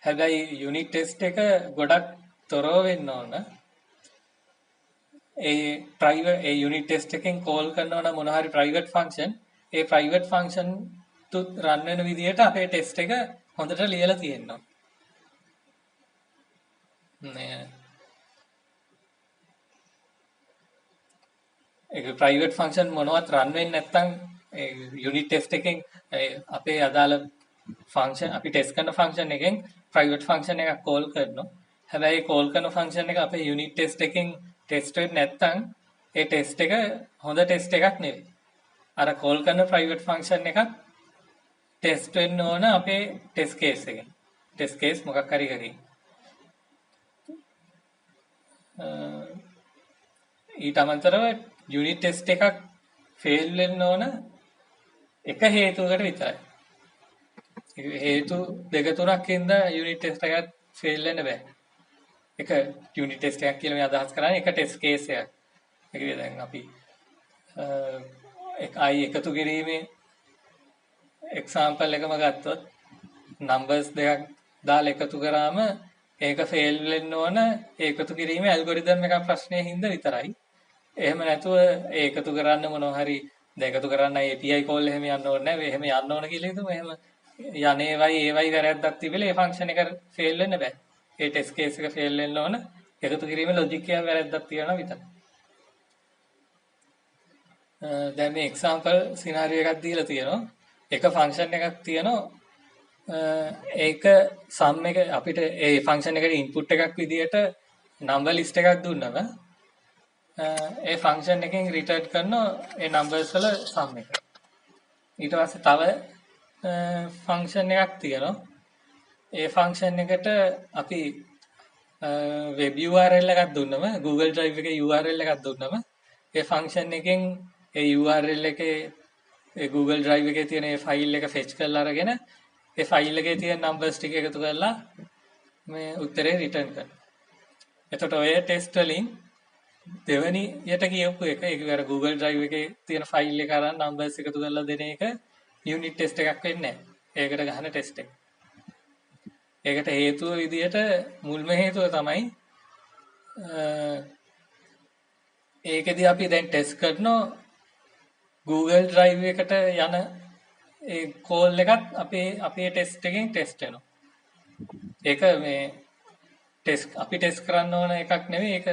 හැබැයි යුනිට් ටෙස්ට් එක ගොඩක් තොරව වෙන්න ඕන. ඒ යුනිට් ටෙස්ට් එකෙන් කෝල් කරනවා නම් මොන හරි ප්‍රයිවට් ෆන්ක්ෂන් ඒ ප්‍රයිවට් ෆන්ක්ෂන් තුත් රන් වෙන විදිහට අපේ ටෙස්ට් එක හොඳට ලියලා තියෙනවා. ඒක ප්‍රයිවට් ෆන්ක්ෂන් මොනවත් රන් වෙන්නේ නැත්නම් ඒ යුනිට් ටෙස්ට් එකෙන් අපේ අදාළ ෆන්ක්ෂන් අපි ටෙස්ට් කරන ෆන්ක්ෂන් එකෙන් ප්‍රයිවට් ෆන්ක්ෂන් එකක් කෝල් කරනවා. හැබැයි කෝල් කරන ෆන්ක්ෂන් එක අපේ යුනිට් ටෙස්ට් එකෙන් ටෙස්ට් වෙන්නේ නැත්නම් ඒ ටෙස්ට් එක හොඳ ටෙස්ට් එකක් නෙවෙයි. අර කෝල් කරන ප්‍රයිවට් ෆන්ක්ෂන් එකක් ටෙස්ට් වෙන්න ඕන අපේ ටෙස්ට් කේස් එකෙන්. ටෙස්ට් කේස් මොකක් හරි එකකින්. ඊට අමතරව යුනිට් ටෙස්ට් එකක් ෆේල් වෙන්න ඕන එක හේතුවකට විතරයි. හේතු දෙක තුනක් ඉඳලා යුනිට් ටෙස්ට් එකක් ෆේල් වෙන්න බෑ. එක යුනිට් ටෙස්ට් එකක් කියලා මේ අදහස් කරන්නේ එක ටෙස්ට් කේස් එකක්. ඒක දැන් අපි එකතු කිරීමේ එක්සැම්පල් එකම ගත්තොත් නම්බර්ස් දෙකක් දාලා එකතු කරාම ඒක ෆේල් වෙන්න ඕන ඒකතු කිරීමේ ඇල්ගොරිතම් එකක් ප්‍රශ්නයේ හින්දා විතරයි. එහෙම නැතුව ඒකතු කරන්න මොනවා හරි දෙකතු කරන්න API කෝල් එහෙම යන්න ඕනේ නැහැ. එහෙම යන්න ඕන කියලා හිතමු. එහෙම යන්නේවයි වැරද්දක් තිබිලා ඒ ෆන්ක්ෂන් එක ෆේල් වෙන්න බෑ. ඒ ටෙස්ට් කේස් එක ෆේල් වෙන්න ඕන එකතු කිරීමේ ලොජික් එකේ වැරද්දක් තියෙනවා විතරයි. දැන් මේ එක්සැම්පල් සිනාරියෝ එකක් දීලා තියෙනවා. එක ෆන්ක්ෂන් එකක් තියෙනවා. ඒක සම් එක අපිට ඒ ෆන්ක්ෂන් එකට ඉන්පුට් එකක් විදියට නම්බර් ලිස්ට් එකක් දුන්නම ඒ ෆන්ක්ෂන් එකෙන් රිටර්න් කරන ඒ නම්බර්ස් වල සම් එක. ඊට පස්සේ තව ෆන්ක්ෂන් එකක් තියෙනවා. ඒ ෆන්ක්ෂන් එකට අපි වෙබ් URL එකක් දුන්නම Google Drive එකේ URL එකක් දුන්නම ඒ ෆන්ක්ෂන් එකෙන් ඒ URL එකේ ඒ Google Drive එකේ තියෙන ඒ ෆයිල් එක ෆෙච් කරලා අරගෙන ඒ ෆයිල් එකේ තියෙන නම්බර්ස් ටික එකතු කරලා මේ උත්තරේ රිටර්න් කරනවා. එතකොට ඔය ටෙස්ට් වලින් දෙවෙනි යට කියපු එක ඒක අර Google Drive එකේ තියෙන ෆයිල් එක අරන් නම්බර්ස් එකතු කරලා දෙන එක යුනිට් ටෙස්ට් එකක් වෙන්නේ නැහැ. ඒකට ගහන ටෙස්ට් එක. ඒකට හේතුව විදියට මුල්ම හේතුව තමයි ඒකෙදි අපි දැන් ටෙස්ට් කරනවා Google Drive එකට යන ඒ කෝල් එකත් අපේ ටෙස්ට් එකෙන් ටෙස්ට් වෙනවා. ඒක මේ ටෙස්ට් අපි ටෙස්ට් කරන්න ඕන එකක් නෙවෙයි. ඒක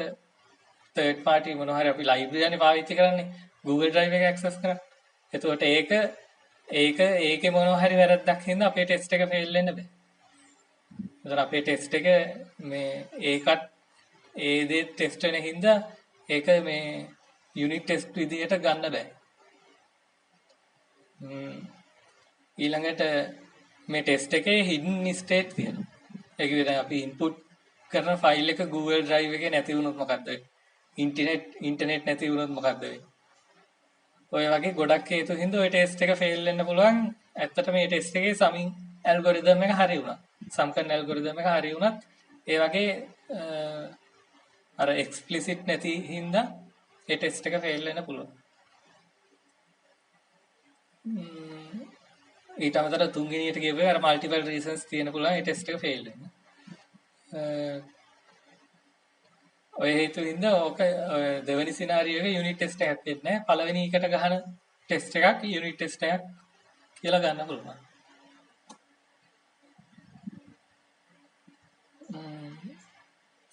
third party මොනවා හරි අපි ලයිබ්‍රරියනේ පාවිච්චි කරන්නේ Google Drive එක access කරන්න. එතකොට ඒකේ මොනවා හරි වැරද්දක් හින්දා අපේ ටෙස්ට් එක ෆේල් වෙන්න බෑ. එතන අපේ ටෙස්ට් එක මේ ඒකත් ඒ දේ ටෙස්ට් වෙන හින්දා ඒක මේ යුනිට් ටෙස්ට් විදියට ගන්න බෑ. ඊළඟට මේ ටෙස්ට් එකේ hidden mistake තියෙනවා. ඒක විතරයි අපි input කරන ෆයිල් එක Google Drive එකේ නැති වුණොත් මොකද්ද වෙන්නේ? ඉන්ටර්නෙට් නැති වුණොත් මොකද්ද වෙන්නේ? ඔය වගේ ගොඩක් හේතු හින්දා ඔය ටෙස්ට් එක ෆේල් වෙන්න පුළුවන්. ඇත්තට මේ ටෙස්ට් එකේ සමින් ඇල්ගොරිතම් එක හරි වුණා. සම් කරන ඇල්ගොරිතම් එක හරි වුණත් ඒ වගේ අර එක්ස්ප්ලිසිට් නැති හින්දා ඒ ටෙස්ට් එක ෆේල් වෙන්න පුළුවන්. ඊට අමතරව තුන්වෙනියට කියපුවේ අර මල්ටිපල් රීසන්ස් තියෙන පුළුවන් ඒ ටෙස්ට් එක ෆේල් වෙන්න. ඔය හේතු හින්දා ඕක දෙවෙනි සිනාරියෝ එකේ යුනිට් ටෙස්ට් එකක් දෙන්නේ නැහැ. පළවෙනි එකට ගහන ටෙස්ට් එකක් යුනිට් ටෙස්ට් එකක් කියලා ගන්න පුළුවන්.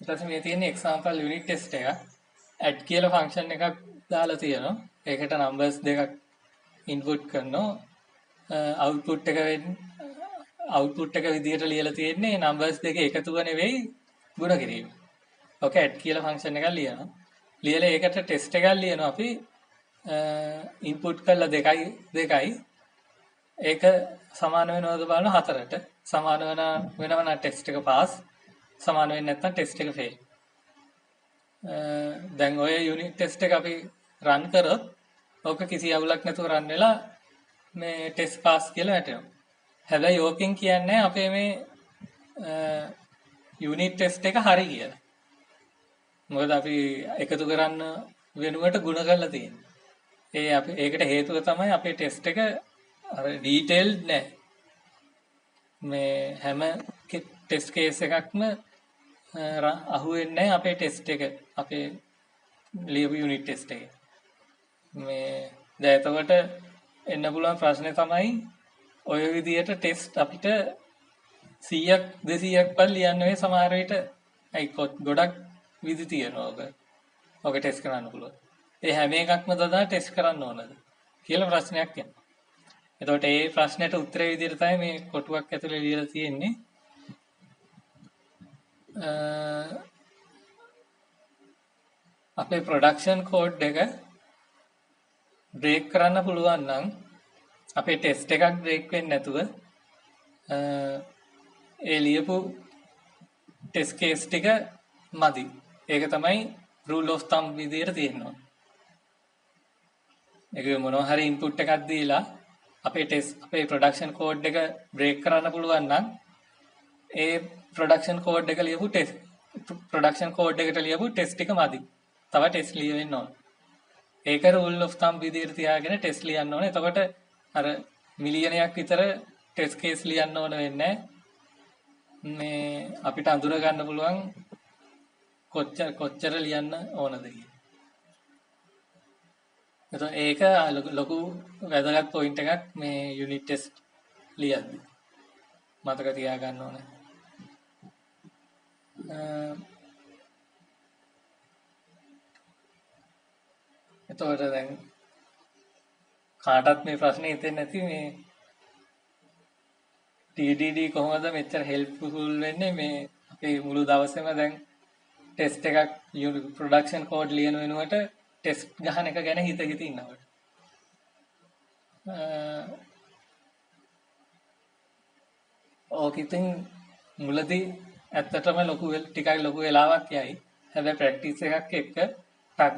ඊට පස්සේ මේ තියෙන එක්සැම්පල් යුනිට් ටෙස්ට් එක add කියලා ෆන්ක්ෂන් එකක් දාලා තියෙනවා. ඒකට නම්බර්ස් දෙකක් ඉන්පුට් කරනවා. අවුට්පුට් එක විදියට ලියලා තියෙන්නේ නම්බර්ස් දෙක එකතුව නෙවෙයි ගුණ කිරීම. ඔක add කියලා ෆන්ක්ෂන් එකක් ලියනවා. ලියලා ඒකට ටෙස්ට් එකක් ලියනවා අපි ඉන්පුට් කරලා දෙකයි ඒක සමාන වෙනවද බලන 4ට සමාන වෙනවනම් ටෙස්ට් එක පාස් සමාන වෙන්නේ නැත්නම් ටෙස්ට් එක ෆේල්. දැන් ඔය යුනිට් ටෙස්ට් එක අපි රන් කරොත් ඕක කිසි අවුලක් නැතුව රන් වෙලා මේ ටෙස්ට් පාස් කියලා වැටෙනවා. හැබැයි ඕකෙන් කියන්නේ අපේ මේ යුනිට් ටෙස්ට් එක හරි කියලා. මොකද අපි එකතු කරන්න වෙනුවට ಗುಣ කරලා තියෙනවා. ඒකට හේතුව තමයි අපේ ටෙස්ට් එක අර ඩීටේල්ඩ් නැහැ. මේ හැම ටෙස්ට් කේස් එකක්ම අහුවෙන්නේ නැහැ අපේ ටෙස්ට් එක. අපේ ලියපු යුනිට් ටෙස්ට් එක. මේ දැන් එතකොට එන්න පුළුවන් ප්‍රශ්නේ තමයි ඔය විදියට ටෙස්ට් අපිට 100ක් 200ක් පල් ලියන්න වෙයි සමහර විට. ගොඩක් විදි තියෙනවා ඔක ටෙස්ට් කරන්න පුළුවන්. ඒ හැම එකක්ම දදා ටෙස්ට් කරන්න ඕනද කියලා ප්‍රශ්නයක් එනවා. එතකොට ඒ ප්‍රශ්නෙට උත්තරේ විදිහට තමයි මේ කොටුවක් ඇතුලේ ලියලා තියෙන්නේ. අපේ ප්‍රොඩක්ෂන් කෝඩ් එක බ්‍රේක් කරන්න පුළුවන් නම් අපේ ටෙස්ට් එකක් බ්‍රේක් වෙන්නේ නැතුව ඒ ලියපු ටෙස්ට් කේස් ටික මදි. ඒක තමයි රූල් ඔෆ් තම්බ් විදියට තියෙනවා. ඒක මොනවා හරි ඉන්පුට් එකක් දීලා අපේ ප්‍රොඩක්ෂන් කෝඩ් එක බ්‍රේක් කරන්න පුළුවන් නම් ඒ ප්‍රොඩක්ෂන් කෝඩ් එකට ලියපු ටෙස්ට් එක මදි. තව ටෙස්ට් ලියවෙන්න ඕන. ඒක රූල් ඔෆ් තම්බ් විදියට තියාගෙන ටෙස්ට් ලියන්න ඕනේ. එතකොට අර මිලියනයක් විතර ටෙස්ට් කේස් ලියන්න ඕන වෙන්නේ මේ අපිට අඳුර ගන්න පුළුවන් කොච්චර ලියන්න ඕනද කියලා. එතකොට ඒක ලොකු වැදගත් පොයින්ට් එකක් මේ යුනිට් ටෙස්ට් ලියද්දි. මතක තියාගන්න ඕනේ. එතකොට දැන් කාටත් මේ ප්‍රශ්නේ හිතෙන්නේ නැති මේ TDD කොහොමද මෙච්චර හෙල්ප්ෆුල් වෙන්නේ මේ අපේ මුළු දවසේම දැන් ටෙස්ට් එකක් ප්‍රොඩක්ෂන් කෝඩ් ලියන වෙනුවට ටෙස්ට් ගහන එක ගැන හිත ඉන්නවට. ඕක ඉතින් මුලදී ඇත්තටම ටිකක් ලොකු වෙලාවක් යයි. හැබැයි ප්‍රැක්ටිස් එකක් එක්ක ටක්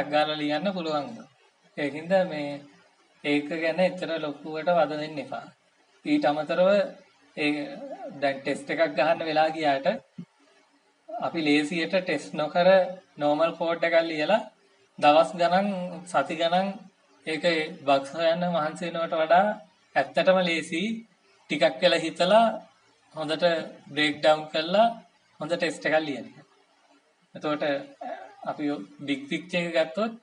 ගාලා ලියන්න පුළුවන්. ඒකින්ද මේ ඒක ගැන එච්චර ලොකුවට වද දෙන්න එපා. ඊට අමතරව දැන් ටෙස්ට් එකක් ගහන්න වෙලා ගියාට අපි ලේසියට ටෙස්ට් නොකර නෝමල් කෝඩ් එකක් ලියලා දවස් ගණන් සති ගණන් ඒක බග්ස් හොයන්න මහන්සි වෙනවට වඩා ඇත්තටම ලේසි ටිකක් වෙලා හිතලා හොඳට බ්‍රේක් ඩවුන් කරලා හොඳ ටෙස්ට් එකක් ලියන එක. එතකොට අපි බිග් පික්චර් එක ගත්තොත්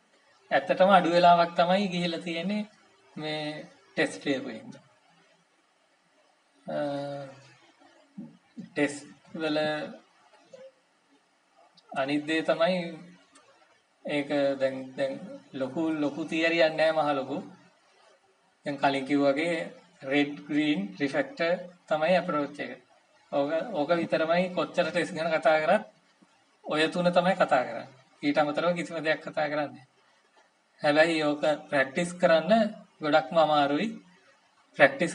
ඇත්තටම අඩු වෙලාවක් තමයි ගිහිල්ලා තියෙන්නේ මේ ටෙස්ට් ලියපු එක. ටෙස්ට් වල අනිත් දේ තමයි ඒක දැන් ලොකු තියරියක් නැහැ මහ ලොකු. දැන් කලින් කිව්වාගේ රෙඩ් ග්‍රීන් රිෆ්ලෙක්ටර් තමයි අප්‍රෝච් එක. ඕක විතරමයි කොච්චර ටෙස්ට් ගැන කතා කරත් ඔය තුන තමයි කතා කරන්නේ. ඊට අමතරව කිසිම දෙයක් කතා කරන්නේ නැහැ. හැබැයි ඕක ප්‍රැක්ටිස් කරන්න ගොඩක්ම අමාරුයි. ප්‍රැක්ටිස්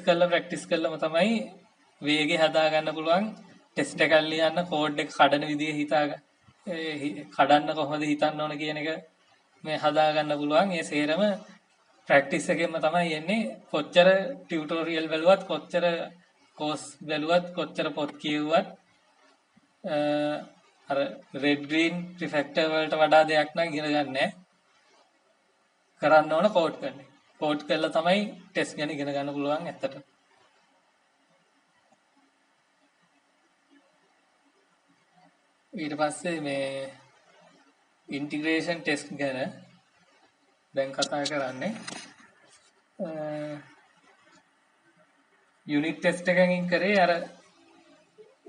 කළාම තමයි වේගය හදා ගන්න පුළුවන්. ටෙස්ට් එකක් ලියන්න කෝඩ් එක කඩන විදිය කඩන්න කොහොමද හිතන්න ඕන කියන එක මේ හදා ගන්න පුළුවන්. ඒ සේරම ප්‍රැක්ටිස් එකෙන්ම තමයි එන්නේ. කොච්චර ටියුටෝරියල් බැලුවත්, කොච්චර කෝස් බැලුවත්, කොච්චර පොත් කියුවත් අර රෙඩ් ග්‍රීන් රිෆ්ලෙක්ටර් වලට වඩා දෙයක් නම් ඉගෙන ගන්න නැහැ. කරන්න ඕන කෝඩ් කරන්නේ. කෝඩ් කරලා තමයි ටෙස්ට් ගැන ඉගෙන ගන්න පුළුවන් ඇත්තට. ඊට පස්සේ මේ ඉන්ටිග්‍රේෂන් ටෙස්ට් ගැන දැන් කතා කරන්නේ. යුනිට් ටෙස්ට් එකකින් කරේ අර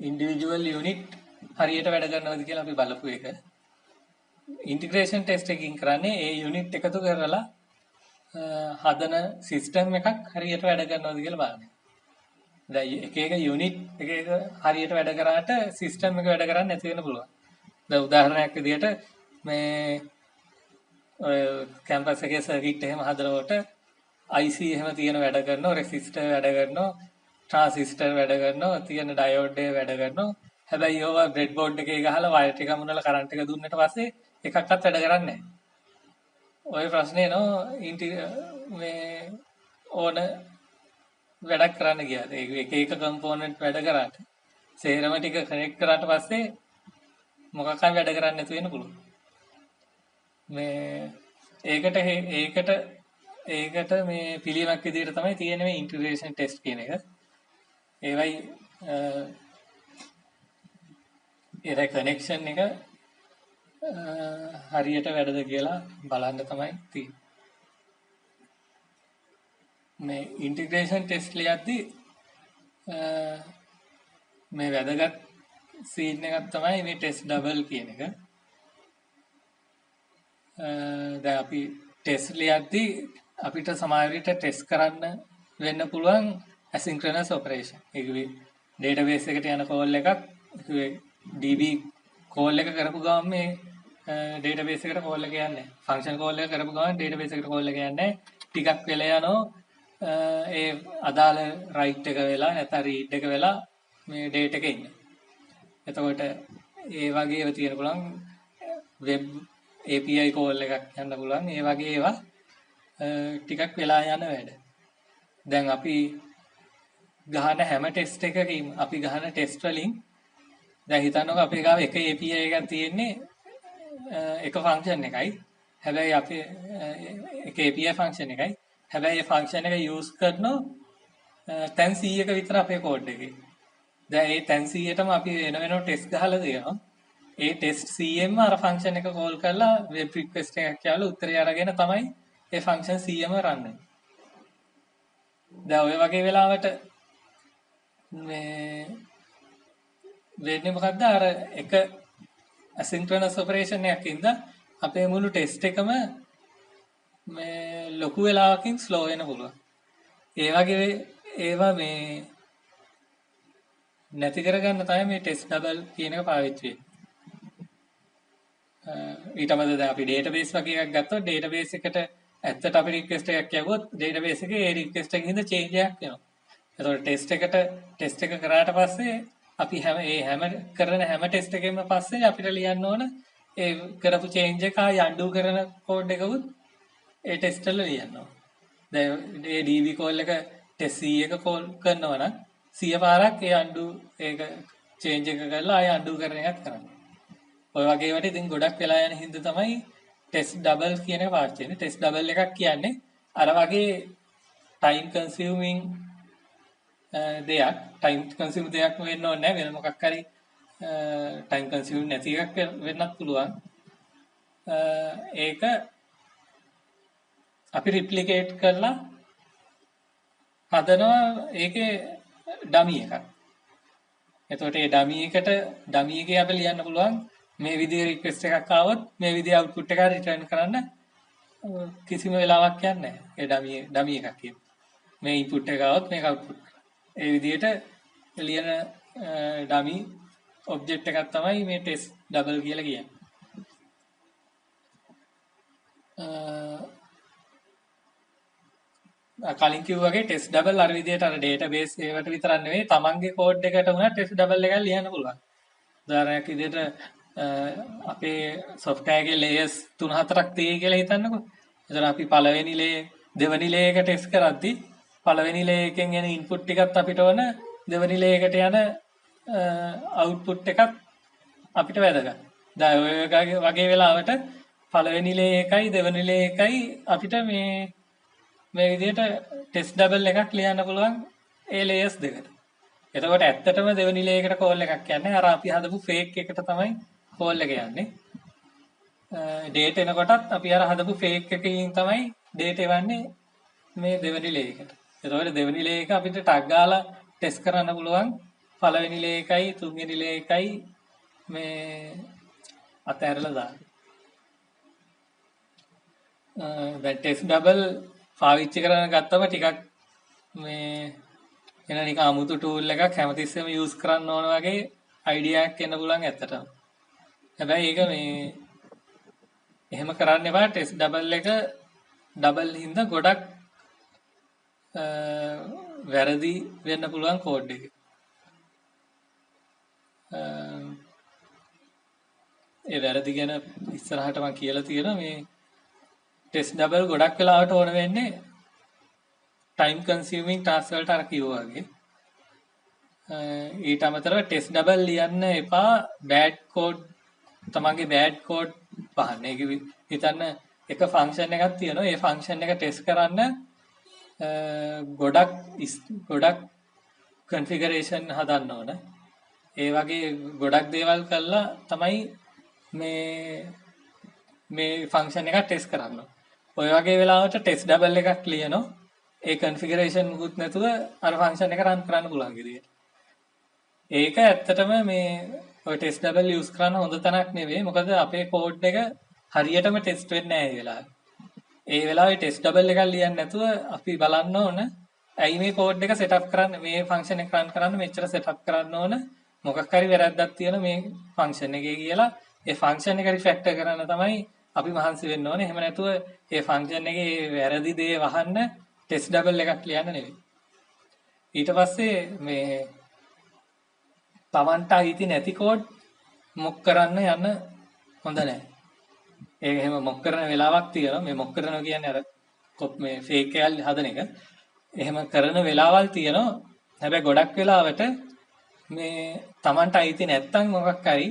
ඉන්ඩිවිජුවල් යුනිට් හරියට වැඩ කරනවද කියලා අපි බලපු එක. ඉන්ටිග්‍රේෂන් ටෙස්ට් එකකින් කරන්නේ ඒ යුනිට් එකතු කරලා හදන සිස්ටම් එකක් හරියට වැඩ කරනවද කියලා බලන්න. දැන් එක යුනිට් එක හරියට වැඩ කරාට සිස්ටම් එක වැඩ කරන්නේ නැති වෙන්න පුළුවන්. දැන් උදාහරණයක් විදිහට මේ ඔය කැම්පස් එකේ සර්කිට් එහෙම හදනකොට IC එහෙම තියෙන වැඩ කරනවා, රෙසිස්ටර් වැඩ කරනවා, ට්‍රාන්සිස්ටර් වැඩ කරනවා, තියෙන ඩයෝඩ් එක වැඩ කරනවා. හැබැයි ඒවා බ්‍රෙඩ් බෝඩ් එකේ ගහලා වයර් ටික මුනලා කරන්ට් එක දුන්නට පස්සේ එකක්වත් වැඩ කරන්නේ නැහැ. ඔය ප්‍රශ්නේ නෝ මේ ඕන වැඩක් කරන්න ගියාද එක කම්පෝනන්ට් වැඩ කරාට සේරම ටික කනෙක්ට් කරාට පස්සේ මොකක් හරි වැඩ කරන්නේ නැතු වෙන්න පුළුවන්. මේ ඒකට මේ පිළිවෙලක් විදිහට තමයි තියෙන්නේ මේ ඉන්ටිග්‍රේෂන් ටෙස්ට් කියන එක. ඒවයි ඒ කනෙක්ෂන් එක හරියට වැඩද කියලා බලන්න තමයි තියෙන්නේ. මේ ඉන්ටිග්‍රේෂන් ටෙස්ට් ලියද්දී මේ වැදගත් සීන් එකක් තමයි මේ ටෙස්ට් ඩබල් කියන එක. දැන් අපි ටෙස්ට් ලියද්දී අපිට සමහර විට ටෙස්ට් කරන්න වෙන්න පුළුවන් ඇසින්ක්‍රනස් ඔපරේෂන්. ඒක ඩේටාබේස් එකට යන කෝල් එකක් DB කෝල් එක කරපු ගමන් මේ ඩේටාබේස් එකට කෝල් එක යන්නේ. ෆන්ක්ෂන් කෝල් එක කරපු ගමන් ඩේටාබේස් එකට කෝල් එක යන්නේ. ටිකක් වෙලා යනවා ඒ අදාළ රයිට් එක වෙලා නැත්නම් රීඩ් එක වෙලා මේ ඩේටා එක ඉන්නේ. එතකොට ඒ වගේ ඒවා තියෙන පුළුවන් වෙබ් API කෝල් එකක් යන්න පුළුවන්. ඒ වගේ ඒවා ටිකක් වෙලා යන වැඩ. දැන් අපි ගහන හැම ටෙස්ට් එකකින් අපි ගහන ටෙස්ට් වලින් දැන් හිතන්නකෝ අපේ ගාව එක API එකක් තියෙන්නේ එක ෆන්ක්ෂන් එකයි. හැබැයි අපි එක API ෆන්ක්ෂන් එකයි. හැබැයි ඒ ෆන්ක්ෂන් එක යූස් කරන තැන් 100ක විතර අපේ කෝඩ් එකේ. දැන් ඒ තැන් 100ටම අපි වෙනම ටෙස්ට් ගහලා දෙනවා. ඒ ටෙස්ට් 100ෙන්ම අර ෆන්ක්ෂන් එක කෝල් කරලා වෙබ් රික්වෙස්ට් එකක් කියලා උත්තරය අරගෙන තමයි ඒ ෆන්ක්ෂන් 100ම රන් වෙන්නේ. දැන් ඔය වගේ වෙලාවට මේ වෙන්නේ මොකද්ද අර එක ඇසින්ක්‍රනස් ඔපරේෂන් එකකින්ද අපේ මුළු ටෙස්ට් එකම මේ ලොකු වෙලාවකින් ස්ලෝ වෙන්න පුළුවන්. ඒ වගේ ඒවා මේ නැති කරගන්න තමයි මේ ටෙස්ට් ඩබල් කියන එක පාවිච්චි වෙන්නේ. ඊට පස්සේ දැන් අපි ඩේටාබේස් වගේ එකක් ගත්තොත් ඩේටාබේස් එකට ඇත්තට අපි රික්වෙස්ට් එකක් යවුවොත් ඩේටාබේස් එකේ ඒ රික්වෙස්ට් එකකින්ද චේන්ජ් එකක් වෙනවා. එතකොට ටෙස්ට් එක කරාට පස්සේ අපි හැම කරන හැම ටෙස්ට් එකෙම පස්සේ අපිට ලියන්න ඕන ඒ කරපු චේන්ජ් එක ආයි අන්ඩු කරන කෝඩ් එකකුත් ඒ ටෙස්ට් වල ලියන්න ඕන. දැන් ඒ DB කෝල් එක ටෙස්ට් 100ක කෝල් කරනවා නම් 100 පාරක් ඒ අන්ඩු ඒක චේන්ජ් එක කරලා ආයි අන්ඩු කරන එකක් කරන්න. ඔය වගේ ඒවාට ඉතින් ගොඩක් වෙලා යන හින්දා තමයි ටෙස්ට් ඩබල් කියන එක පාවිච්චි වෙන්නේ. ටෙස්ට් ඩබල් එකක් කියන්නේ අර වගේ ටයිම් කන්සියුමින් දෙයක් ටයිම් කන්සියුම් දෙයක් වෙන්න ඕනේ නැහැ. වෙන මොකක් හරි ටයිම් කන්සියුම් නැති එකක් වෙන්නත් පුළුවන්. ඒක අපි රිප්ලිකේට් කරලා හදනවා ඒකේ ඩමි එකක්. එතකොට ඒ ඩමි එකේ අපිට ලියන්න පුළුවන් මේ විදිහේ රික්වෙස්ට් එකක් ආවොත් මේ විදිහේ අවුට්පුට් එක රිටර්න් කරන්න කිසිම වෙලාවක් යන්නේ නැහැ. ඒ ඩමි එකක් කියන. මේ ඉන්පුට් එක આવොත් මේක අවුට්පුට්. ඒ විදිහට ලියන ඩමි ඔබ්ජෙක්ට් එකක් තමයි මේ ටෙස්ට් ඩබල් කියලා කියන්නේ. කලින් කිව්වා වගේ ටෙස්ට් ඩබල් අර විදිහට අර ඩේටාබේස් ඒවට විතරක් නෙවෙයි තමන්ගේ කෝඩ් එකට උනා ටෙස්ට් ඩබල් එකක් ලියන්න පුළුවන්. උදාහරණයක් විදිහට අපේ software එකේ layers 3-4ක් තියෙයි කියලා හිතන්නකෝ. එතන අපි පළවෙනි layer දෙවෙනි layer එක ටෙස්ට් කරද්දී පළවෙනි layer එකෙන් එන input ටිකත් අපිට ඕන දෙවෙනි layer එකට යන output එකත් අපිට වැදගත්. දැන් ඔය වගේ වෙලාවට පළවෙනි layer එකයි දෙවෙනි layer එකයි අපිට මේ විදිහට ටෙස්ට් ඩබල් එකක් ලියන්න පුළුවන් ඒ layers දෙකට. එතකොට ඇත්තටම දෙවෙනි layer එකට කෝල් එකක් යන්නේ අර අපි හදපු fake එකට තමයි කෝල් එක යන්නේ. date එනකොටත් අපි අර හදපු fake එකකින් තමයි date එවන්නේ මේ දෙවෙනි layer එකට. එතකොට දෙවෙනි layer එක අපිට ටග් ගාලා ටෙස්ට් කරන්න පුළුවන් පළවෙනි layer එකයි තුන්වෙනි layer එකයි මේ අතහැරලා දාන්න. දැන් ටෙස්ට් ඩබල් පාවිච්චි කරන ගත්තම ටිකක් මේ එන නිකන් අමුතු ටූල් එකක් හැමතිස්සෙම යූස් කරන්න ඕන වගේ අයිඩියා එකක් එන්න පුළුවන් ඇත්තටම. හැබැයි ඒක මේ එහෙම කරන්න එපා. ටෙස්ට් ඩබල් එක ඩබල් හින්දා ගොඩක් වැරදි වෙන්න පුළුවන් කෝඩ් එක. ඒ වැරදි ගැන ඉස්සරහට මම කියලා තියෙනවා මේ ටෙස්ට් ඩබල් ගොඩක් වෙලාවට ඕන වෙන්නේ ටයිම් කන්සියුමින් ටාස්ක් වලට අර කිව්වා වගේ. ඊට අමතරව ටෙස්ට් ඩබල් ලියන්න එපා බෑඩ් කෝඩ් තමන්ගේ බෑඩ් කෝඩ් පහන්න. ඒක හිතන්න එක ෆන්ක්ෂන් එකක් තියෙනවා. ඒ ෆන්ක්ෂන් එක ටෙස්ට් කරන්න ගොඩක් කන්ෆිගරේෂන් හදන්න ඕන. ඒ වගේ ගොඩක් දේවල් කරලා තමයි මේ ෆන්ක්ෂන් එක ටෙස්ට් කරන්න. ඔය වගේ වෙලාවට ටෙස්ට් ඩබල් එකක් ලියනවා. ඒ කන්ෆිගරේෂන් මුකුත් නැතුව අර ෆන්ක්ෂන් එක රන් කරන්න පුළුවන් විදියට. ඒක ඇත්තටම මේ ඔය ටෙස්ට් ඩබල් යූස් කරන්න හොඳ තැනක් නෙවෙයි. මොකද අපේ කෝඩ් එක හරියටම ටෙස්ට් වෙන්නේ නැහැ ඒ වෙලාවේ. ඒ වෙලාවේ ටෙස්ට් ඩබල් එකක් ලියන්න නැතුව අපි බලන්න ඕන ඇයි මේ කෝඩ් එක සෙටප් කරන්න මේ ෆන්ක්ෂන් එක රන් කරන්න මෙච්චර සෙටප් කරන්න ඕන මොකක් හරි වැරද්දක් තියෙන මේ ෆන්ක්ෂන් එකේ කියලා ඒ ෆන්ක්ෂන් එක රිෆැක්ටර් කරන්න තමයි අපි මහන්සි වෙන්න ඕනේ. එහෙම නැතුව ඒ ෆන්ක්ෂන් එකේ වැරදි දේ වහන්න ටෙස්ට් ඩබල් එකක් ලියන්න නෙවෙයි. ඊට පස්සේ මේ Tamanට අයිති නැති කෝඩ් මොක් කරන්න යන්න හොඳ නැහැ. ඒක එහෙම මොක් කරන වෙලාවක් තියෙනවා. මේ මොක් කරනවා කියන්නේ අර මේ ෆේක් එකක් හදන එක. එහෙම කරන වෙලාවල් තියෙනවා. හැබැයි ගොඩක් වෙලාවට මේ Tamanට අයිති නැත්තම් මොකක් හරි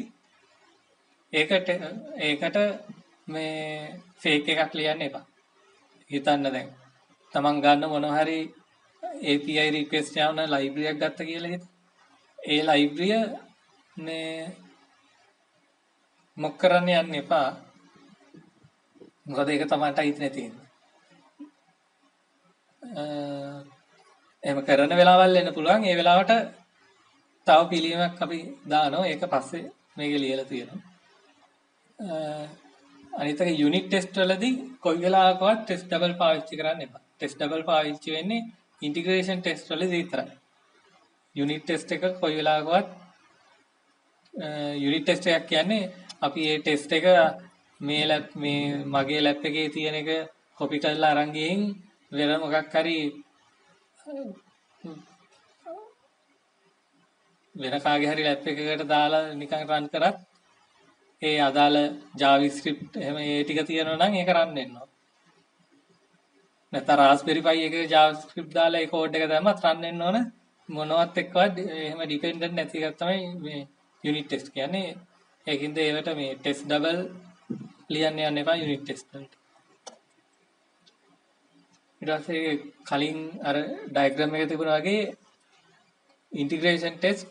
ඒකට මේ ෆේක් එකක් ලියන්න එපා. හිතන්න දැන් තමන් ගන්න මොනවා හරි API request යන library එකක් ගත්ත කියලා හිත. ඒ library මේ මොක් කරන්න යන්න එපා. මොකද ඒක තමන්ට අයිති නැති හින්දා. එහෙම කරන වෙලාවල් එන්න පුළුවන්. ඒ වෙලාවට තව පිළිවෙලක් අපි දානවා. ඒක පස්සේ මේක ලියලා තියෙනවා. අනිත් එක යුනිට් ටෙස්ට් වලදී කොයි වෙලාවකවත් ටෙස්ට් ඩබල් පාවිච්චි කරන්න එපා. ටෙස්ට් ඩබල් පාවිච්චි වෙන්නේ ඉන්ටිග්‍රේෂන් ටෙස්ට් වලදී විතරයි. යුනිට් ටෙස්ට් එක කොයි වෙලාවකවත් යුනිට් ටෙස්ට් එකක් කියන්නේ අපි මේ ටෙස්ට් එක මේ මගේ ලැප් එකේ තියෙන එක කොපි කරලා අරන් ගිහින් වෙන මොකක් හරි වෙන කාගේ හරි ලැප් එකකට දාලා නිකන් රන් කරත් ඒ අදාළ JavaScript එහෙම ඒ ටික තියෙනවා නම් ඒක රන් වෙනවා. නැත්නම් Raspberry Pi එකේ JavaScript දාලා ඒ කෝඩ් එක දැම්මත් රන් වෙන්න ඕන මොනවත් එක්කවත් එහෙම ඩිපෙන්ඩන්ට් නැති එකක් තමයි මේ යුනිට් ටෙස්ට් කියන්නේ. ඒකින්ද ඒවට මේ ටෙස්ට් ඩබල් ලියන්න යන්න එපා යුනිට් ටෙස්ට් වලට. ඊට පස්සේ කලින් අර ඩයග්‍රෑම් එකේ තිබුණා වගේ ඉන්ටිග්‍රේෂන් ටෙස්ට්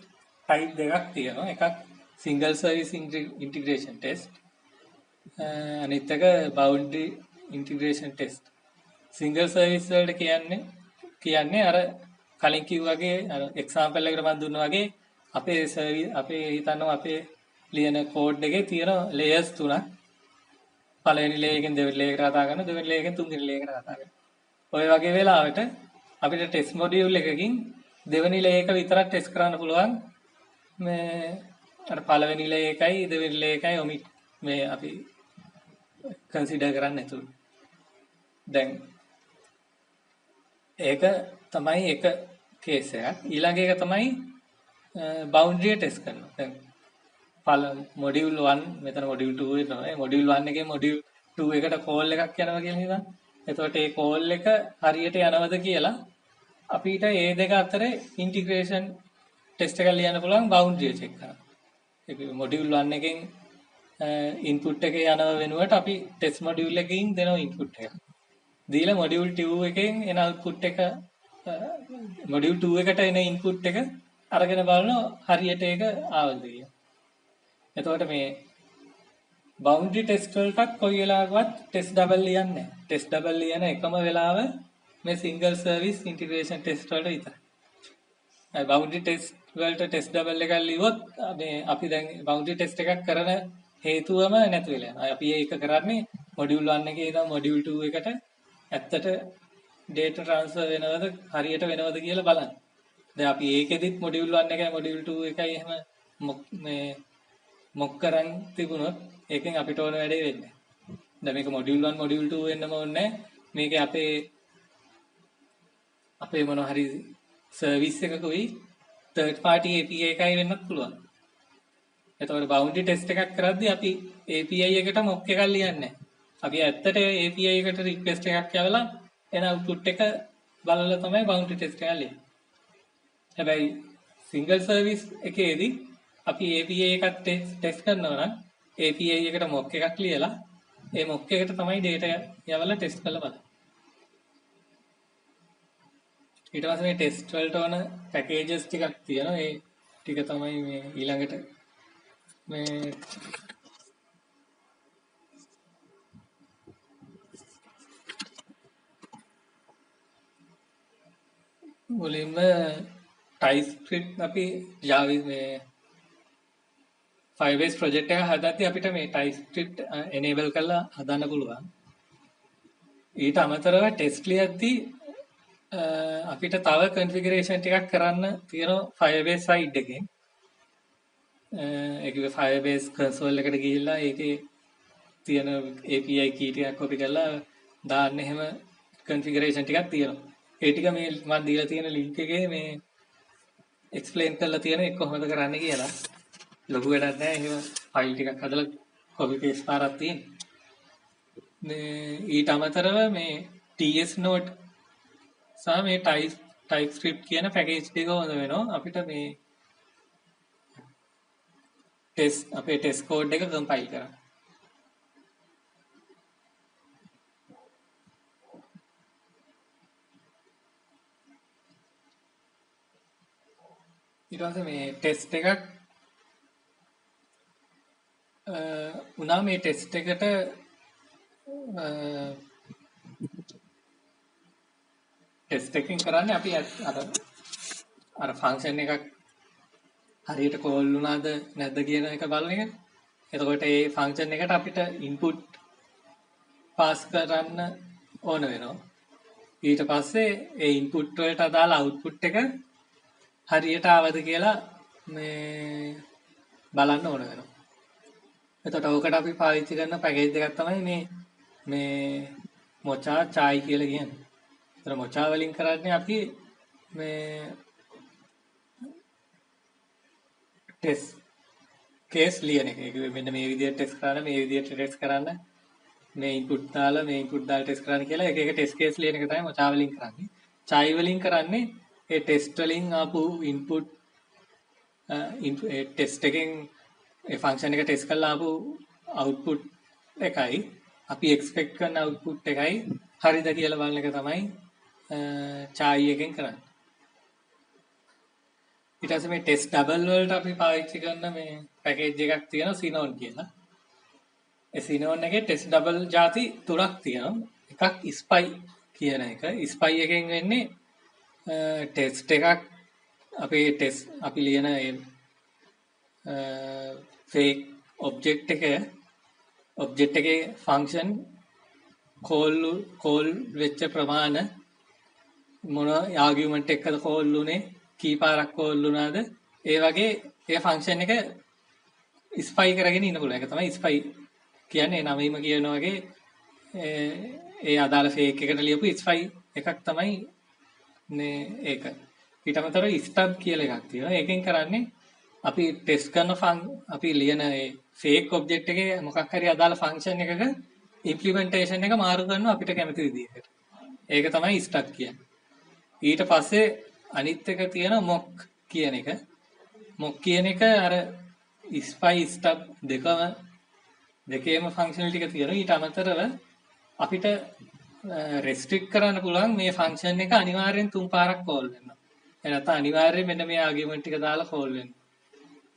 ටයිප් දෙකක් තියෙනවා. එකක් single service integration test අනිත් එක boundary integration test. single service වලට කියන්නේ අර කලින් කිව්වා වගේ අර example එකකට මම දුන්නා වගේ අපේ අපේ හිතනවා අපේ ලියන කෝඩ් එකේ තියෙන ලේයර්ස් තුනක්. පළවෙනි ලේයර් එකෙන් දෙවෙනි ලේයර් එකට කතා කරනවා, දෙවෙනි ලේයර් එකෙන් තුන්වෙනි ලේයර් එකට කතා කරනවා. ඔය වගේ වෙලාවට අපිට ටෙස්ට් මොඩියුල් එකකින් දෙවෙනි ලේයර් එක විතරක් ටෙස්ට් කරන්න පුළුවන්. මේ අර පළවෙනි ලේයර් එකයි දෙවෙනි ලේයර් එකයි ඔමිට් මේ අපි කන්සිඩර් කරන්නේ නැතුව. දැන් ඒක තමයි එක කේස් එකක්. ඊළඟ එක තමයි බවුන්ඩරිය ටෙස්ට් කරනවා. දැන් මොඩියුල් 1 මෙතන මොඩියුල් 2 වෙනවා. මොඩියුල් 1 එකේ මොඩියුල් 2 එකට කෝල් එකක් යනවා කියලා හිතන්න. එතකොට ඒ කෝල් එක හරියට යනවද කියලා අපිට ඒ දෙක අතර ඉන්ටිග්‍රේෂන් ටෙස්ට් එකක් ලියන්න පුළුවන් බවුන්ඩරිය චෙක් කරන්න. ඒක මොඩියුල් 1 එකෙන් ඉන්පුට් එක යනව වෙනුවට අපි ටෙස්ට් මොඩියුල් එකකින් දෙනවා ඉන්පුට් එක. දීලා මොඩියුල් 2 එකෙන් එන අවුට්පුට් එක මොඩියුල් 2 එකට එන ඉන්පුට් එක අරගෙන බලනවා හරියට ඒක ආවද කියලා. එතකොට මේ බවුන්ඩරි ටෙස්ට් වලටත් කොයි වෙලාවකවත් ටෙස්ට් ඩබල් ලියන්නේ නැහැ. ටෙස්ට් ඩබල් ලියන එකම වෙලාව මේ සිංගල් සර්විස් ඉන්ටිග්‍රේෂන් ටෙස්ට් වලට විතරයි. ඒ බවුන්ඩරි ටෙස්ට් වලට ටෙස්ට් ඩබල් එකක් ලියුවොත් මේ අපි දැන් බවුන්ඩරි ටෙස්ට් එකක් කරන හේතුවම නැති වෙලා යනවා. අපි ඒක කරන්නේ මොඩියුල් 1 එකේ ඉඳන් මොඩියුල් 2 එකට ඇත්තට data transfer වෙනවද හරියට වෙනවද කියලා බලන්න. දැන් අපි ඒකෙදිත් මොඩියුල් 1 එකයි මොඩියුල් 2 එකයි එහෙම මේ මොක් කරන් තිබුණොත් ඒකෙන් අපිට ඕන වැඩේ වෙන්නේ. දැන් මේක මොඩියුල් 1 මොඩියුල් 2 වෙන්නම ඕනේ. මේක අපේ මොන හරි සර්විස් එකකුයි third party API එකයි වෙන්නත් පුළුවන්. එතකොට boundary test එකක් කරද්දී අපි API එකට මොක් එකක් ලියන්නේ නැහැ. අපි ඇත්තට API එකට request එකක් යවලා එන output එක බලලා තමයි boundary test එක ලියන්නේ. හැබැයි single service එකේදී අපි API එකක් ටෙස්ට් කරනවා නම් API එකට මොක් එකක් ලියලා ඒ මොක් එකට තමයි data යවලා ටෙස්ට් කරලා බලන්නේ. ඊට පස්සේ මේ ටෙස්ට් වලට ඕන පැකේජස් ටිකක් තියෙනවා. ඒ ටික තමයි මේ ඊළඟට මේ මුලින්ම TypeScript අපි Java මේ Firebase project එක හදද්දී අපිට මේ TypeScript enable කරලා හදන්න පුළුවන්. ඊට අමතරව ටෙස්ට් ලියද්දී අපිට තව configuration ටිකක් කරන්න තියෙනවා Firebase side එකෙන්. ඒක Firebase console එකට ගිහිල්ලා ඒකේ තියෙන API key ටිකක් copy කරලා දාන්න එහෙම configuration ටිකක් තියෙනවා. ඒ ටික මේ මම දීලා තියෙන link එකේ මේ explain කරලා තියෙන එක කොහොමද කරන්න කියලා. ලොකු වැඩක් නැහැ. එහෙම file ටිකක් හදලා copy paste පාරක් තියෙන. මේ ඊට අමතරව මේ TS Node සහ මේ TypeScript කියන package ටික හොඳ වෙනවා. අපිට මේ අපේ ටෙස්ට් කෝඩ් එක කම්පයිල් කරන්න. ඊට පස්සේ මේ ටෙස්ට් එකක් උනා මේ ටෙස්ට් එකට ටෙස්ට් එකකින් කරන්නේ අපි අර ෆන්ක්ෂන් එකක් හරියට කෝල් වුණාද නැද්ද කියන එක බලන එක. එතකොට ඒ ෆන්ක්ෂන් එකට අපිට ඉන්පුට් පාස් කරන්න ඕන වෙනවා. ඊට පස්සේ ඒ ඉන්පුට් වලට අදාළ අවුට්පුට් එක හරියට ආවද කියලා මේ බලන්න ඕන වෙනවා. එතකොට ඔකට අපි පාවිච්චි කරන පැකේජ් එකක් තමයි මේ මොචා chai කියලා කියන්නේ. ඒතර මොචා වලින් කරන්නේ අපි මේ ටෙස්ට් කේස් ලියන එක. ඒක මෙන්න මේ විදිහට ටෙස්ට් කරන්න, මේ විදිහට ටෙස්ට් කරන්න, මේ ඉන්පුට් දාලා මේ ඉන්පුට් දාලා ටෙස්ට් කරන්න කියලා එක එක ටෙස්ට් කේස් ලියන එක තමයි මොචා වලින් කරන්නේ. chai වලින් කරන්නේ ඒ ටෙස්ට් වලින් ආපු ඉන්පුට් ටෙස්ට් එකෙන් ඒ ෆන්ක්ෂන් එක ටෙස්ට් කරලා ආපු අවුට්පුට් එකයි අපි එක්ස්පෙක්ට් කරන අවුට්පුට් එකයි හරිද කියලා බලන එක තමයි chai එකෙන් කරන්නේ. ඊට පස්සේ මේ ටෙස්ට් ඩබල් වලට අපි පාවිච්චි කරන මේ පැකේජ් එකක් තියෙනවා Cinnamon කියලා. ඒ Cinnamon එකේ ටෙස්ට් ඩබල් ಜಾති තුනක් තියෙනවා. එකක් Spy කියන එක. Spy එකෙන් වෙන්නේ ටෙස්ට් එකක් අපි ලියන ෆේක් ඔබ්ජෙක්ට් එකේ ෆන්ක්ෂන් කෝල් වෙච්ච ප්‍රමාණ මොන ආගියුමන්ට් එකකද කෝල් උනේ කී පාරක් කෝල් වුණාද ඒ වගේ ඒ ෆන්ක්ෂන් එක ස්පයි කරගෙන ඉන්න පුළුවන්. ඒක තමයි ස්පයි කියන්නේ. නමීම කියන වගේ ඒ අදාළ ෆේක් එකට ලියපු ස්පයි එකක් තමයි මේ ඒක. ඊට අමතරව ස්ටබ් කියලා එකක් තියෙනවා. ඒකෙන් කරන්නේ අපි ටෙස්ට් කරන අපි ලියන ඒ ෆේක් ඔබ්ජෙක්ට් එකේ මොකක් හරි අදාළ ෆන්ක්ෂන් එකක ඉම්ප්ලිමන්ටේෂන් එක මාරු කරනවා අපිට කැමති විදිහකට. ඒක තමයි ස්ටබ් කියන්නේ. ඊට පස්සේ අනිත් එක තියෙන මොක් කියන එක. මොක් කියන එක අර ස්පයි ස්ටබ් දෙකේම ෆන්ක්ෂනල් ටික තියෙනවා. ඊට අමතරව අපිට රෙස්ට්‍රික්ට් කරන්න පුළුවන් මේ ෆන්ක්ෂන් එක අනිවාර්යෙන් 3 පාරක් කෝල් වෙනවා. එනත අනිවාර්යෙන් මෙන්න මේ ආගියුමන්ට් ටික දාලා කෝල් වෙනවා.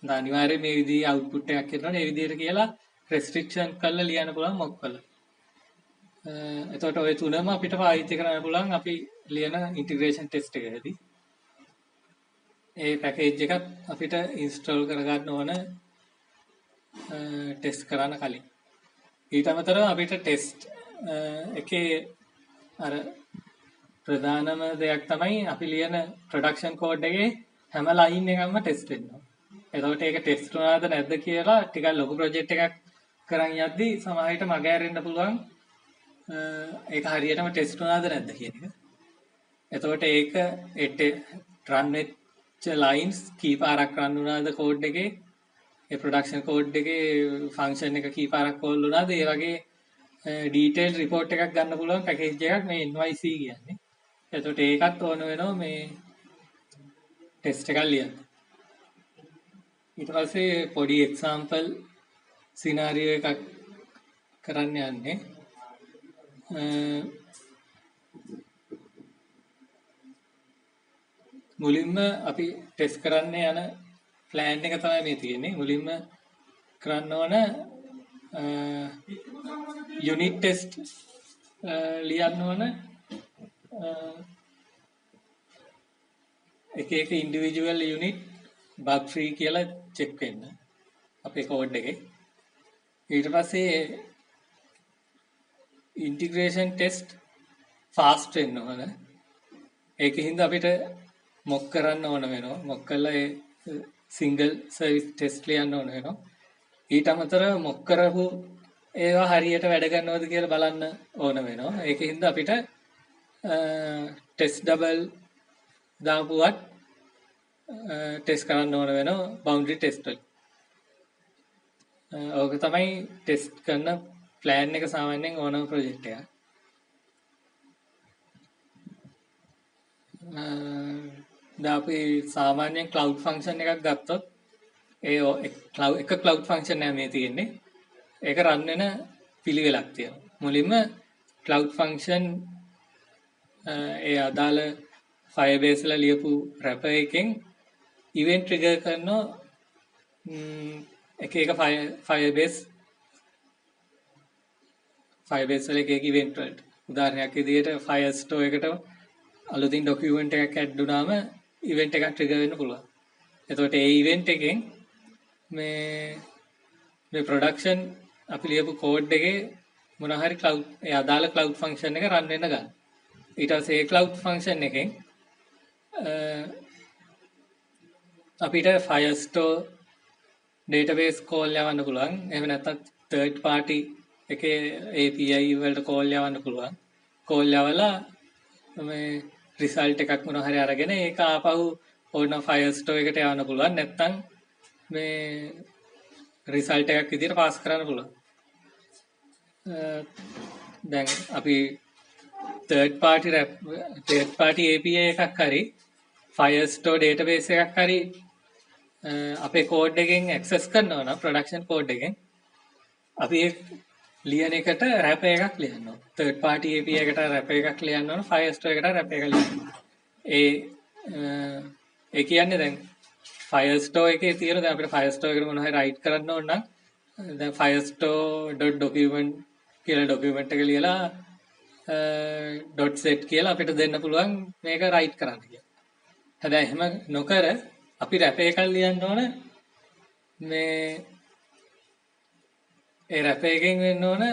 දැන් අනිවාර්යෙන් මේ විදිහේ අවුට්පුට් එකක් එනවා. ඒ විදිහට කියලා රෙස්ට්‍රික්ෂන් කරලා ලියන්න පුළුවන් මොක් වල. එතකොට ওই තුනම අපිට පාවිච්චි කරන්න පුළුවන් අපි ලියන ඉන්ටිග්‍රේෂන් ටෙස්ට් එකේදී. ඒ පැකේජ් එකත් අපිට ඉන්ස්ටෝල් කරගන්න ඕන ටෙස්ට් කරන්න කලින්. ඊට අමතරව අපිට ටෙස්ට් එකේ අර ප්‍රධානම දෙයක් තමයි අපි ලියන ප්‍රොඩක්ෂන් කෝඩ් එකේ හැම ලයින් එකක්ම ටෙස්ට් වෙනවා. එතකොට ඒක ටෙස්ට් වුණාද නැද්ද කියලා ටිකක් ලොකු ප්‍රොජෙක්ට් එකක් කරන් යද්දි සමහර විට මග ඇරෙන්න පුළුවන්. ඒක හරියටම ටෙස්ට් වුණාද නැද්ද කියන එක. එතකොට ඒක රන් වෙච්ච ලයින්ස් කී පාරක් රන් වුණාද කෝඩ් එකේ ඒ ප්‍රොඩක්ෂන් කෝඩ් එකේ ෆන්ක්ෂන් එක කී පාරක් කෝල් වුණාද ඒ වගේ ඩීටේල් රිපෝට් එකක් ගන්න පුළුවන් පැකේජ් එකක් මේ NYC කියන්නේ. එතකොට ඒකත් ඕන වෙනවා මේ ටෙස්ට් එකක් ලියන්න. ඊට පස්සේ පොඩි එක්සැම්පල් සිනාරියෝ එකක් කරන්න යන්නේ. මුලින්ම අපි ටෙස්ට් කරන්න යන ප්ලෑන් එක තමයි මේ තියෙන්නේ. මුලින්ම කරන්න ඕන යුනිට් ටෙස්ට් ලියන්න ඕන එක ඉන්ඩිවිජුවල් යුනිට් බග් ෆ්‍රී කියලා චෙක් වෙන්න අපේ කෝඩ් එකේ. ඊට පස්සේ ඉන්ටිග්‍රේෂන් ටෙස්ට් ෆාස්ට් වෙන්න ඕන. ඒකින්ද අපිට මොක් කරන්න ඕන වෙනවා. මොක් කළා ඒ සිංගල් සර්විස් ටෙස්ට් ලියන්න ඕන වෙනවා. ඊට අමතරව මොක් කරපු ඒවා හරියට වැඩ ගන්නවද කියලා බලන්න ඕන වෙනවා. ඒකින්ද අපිට ටෙස්ට් ඩබල් දාපුවත් ටෙස්ට් කරන්න ඕන වෙනවා බවුන්ඩරි ටෙස්ට් වල. ඕක තමයි ටෙස්ට් කරන ප්ලෑන් එක සාමාන්‍යයෙන් ඕනම ප්‍රොජෙක්ට් එකක්. දැන් අපි සාමාන්‍යයෙන් ක්ලවුඩ් ෆන්ක්ෂන් එකක් ගත්තොත් එක ක්ලවුඩ් ෆන්ක්ෂන් නෑ මේ තියෙන්නේ. ඒක රන් වෙන පිළිවෙලක් තියෙනවා. මුලින්ම ක්ලවුඩ් ෆන්ක්ෂන් ඒ අදාළ Firebase ලා ලියපු රැපර් එකෙන් ඉවෙන්ට් ට්‍රිගර් කරන එක Firebase වල එක ඉවෙන්ට් වලට. උදාහරණයක් විදිහට Firestore එකට අලුතින් ඩොකියුමන්ට් එකක් ඇඩ් වුණාම ඉවෙන්ට් එකක් ට්‍රිගර් වෙන්න පුළුවන්. එතකොට ඒ ඉවෙන්ට් එකෙන් මේ ප්‍රොඩක්ෂන් අපි ලියපු කෝඩ් එකේ මොන හරි ක්ලවුඩ් ඒ අදාළ ක්ලවුඩ් ෆන්ක්ෂන් එක රන් වෙන්න ගන්න. ඊට පස්සේ ඒ ක්ලවුඩ් ෆන්ක්ෂන් එකෙන් අපිට Firestore database call යවන්න පුළුවන්. එහෙම නැත්නම් third party එකේ API වලට call යවන්න පුළුවන්. call යවලා මේ result එකක් මොන හරි අරගෙන ඒක ආපහු ඕන Firestore එකට යවන්න පුළුවන්. නැත්නම් මේ result එකක් විදිහට pass කරන්න පුළුවන්. දැන් අපි third party API එකක් හරි Firestore database එකක් හරි අපේ කෝඩ් එකෙන් ඇක්සස් කරනවා නම් ප්‍රොඩක්ෂන් කෝඩ් එකෙන් අපි ලියන එකට රැප් එකක් ලියන්න ඕන. third party API එකට රැප් එකක් ලියන්න ඕන. Firestore එකට රැප් එකක් ලියන්න. ඒ කියන්නේ දැන් Firestore එකේ තියෙන දැන් අපිට Firestore එකට මොනවා හරි රයිට් කරන්න ඕන නම් දැන් firestore.document කියලා ડોකියුමන්ට් එක ලියලා .set කියලා අපිට දෙන්න පුළුවන් මේක රයිට් කරන්න කියලා. හැබැයි එහෙම නොකර අපි රැප් එකක් ලියන්න ඕන මේ ඒ රැප් එකකින් වෙන්න ඕන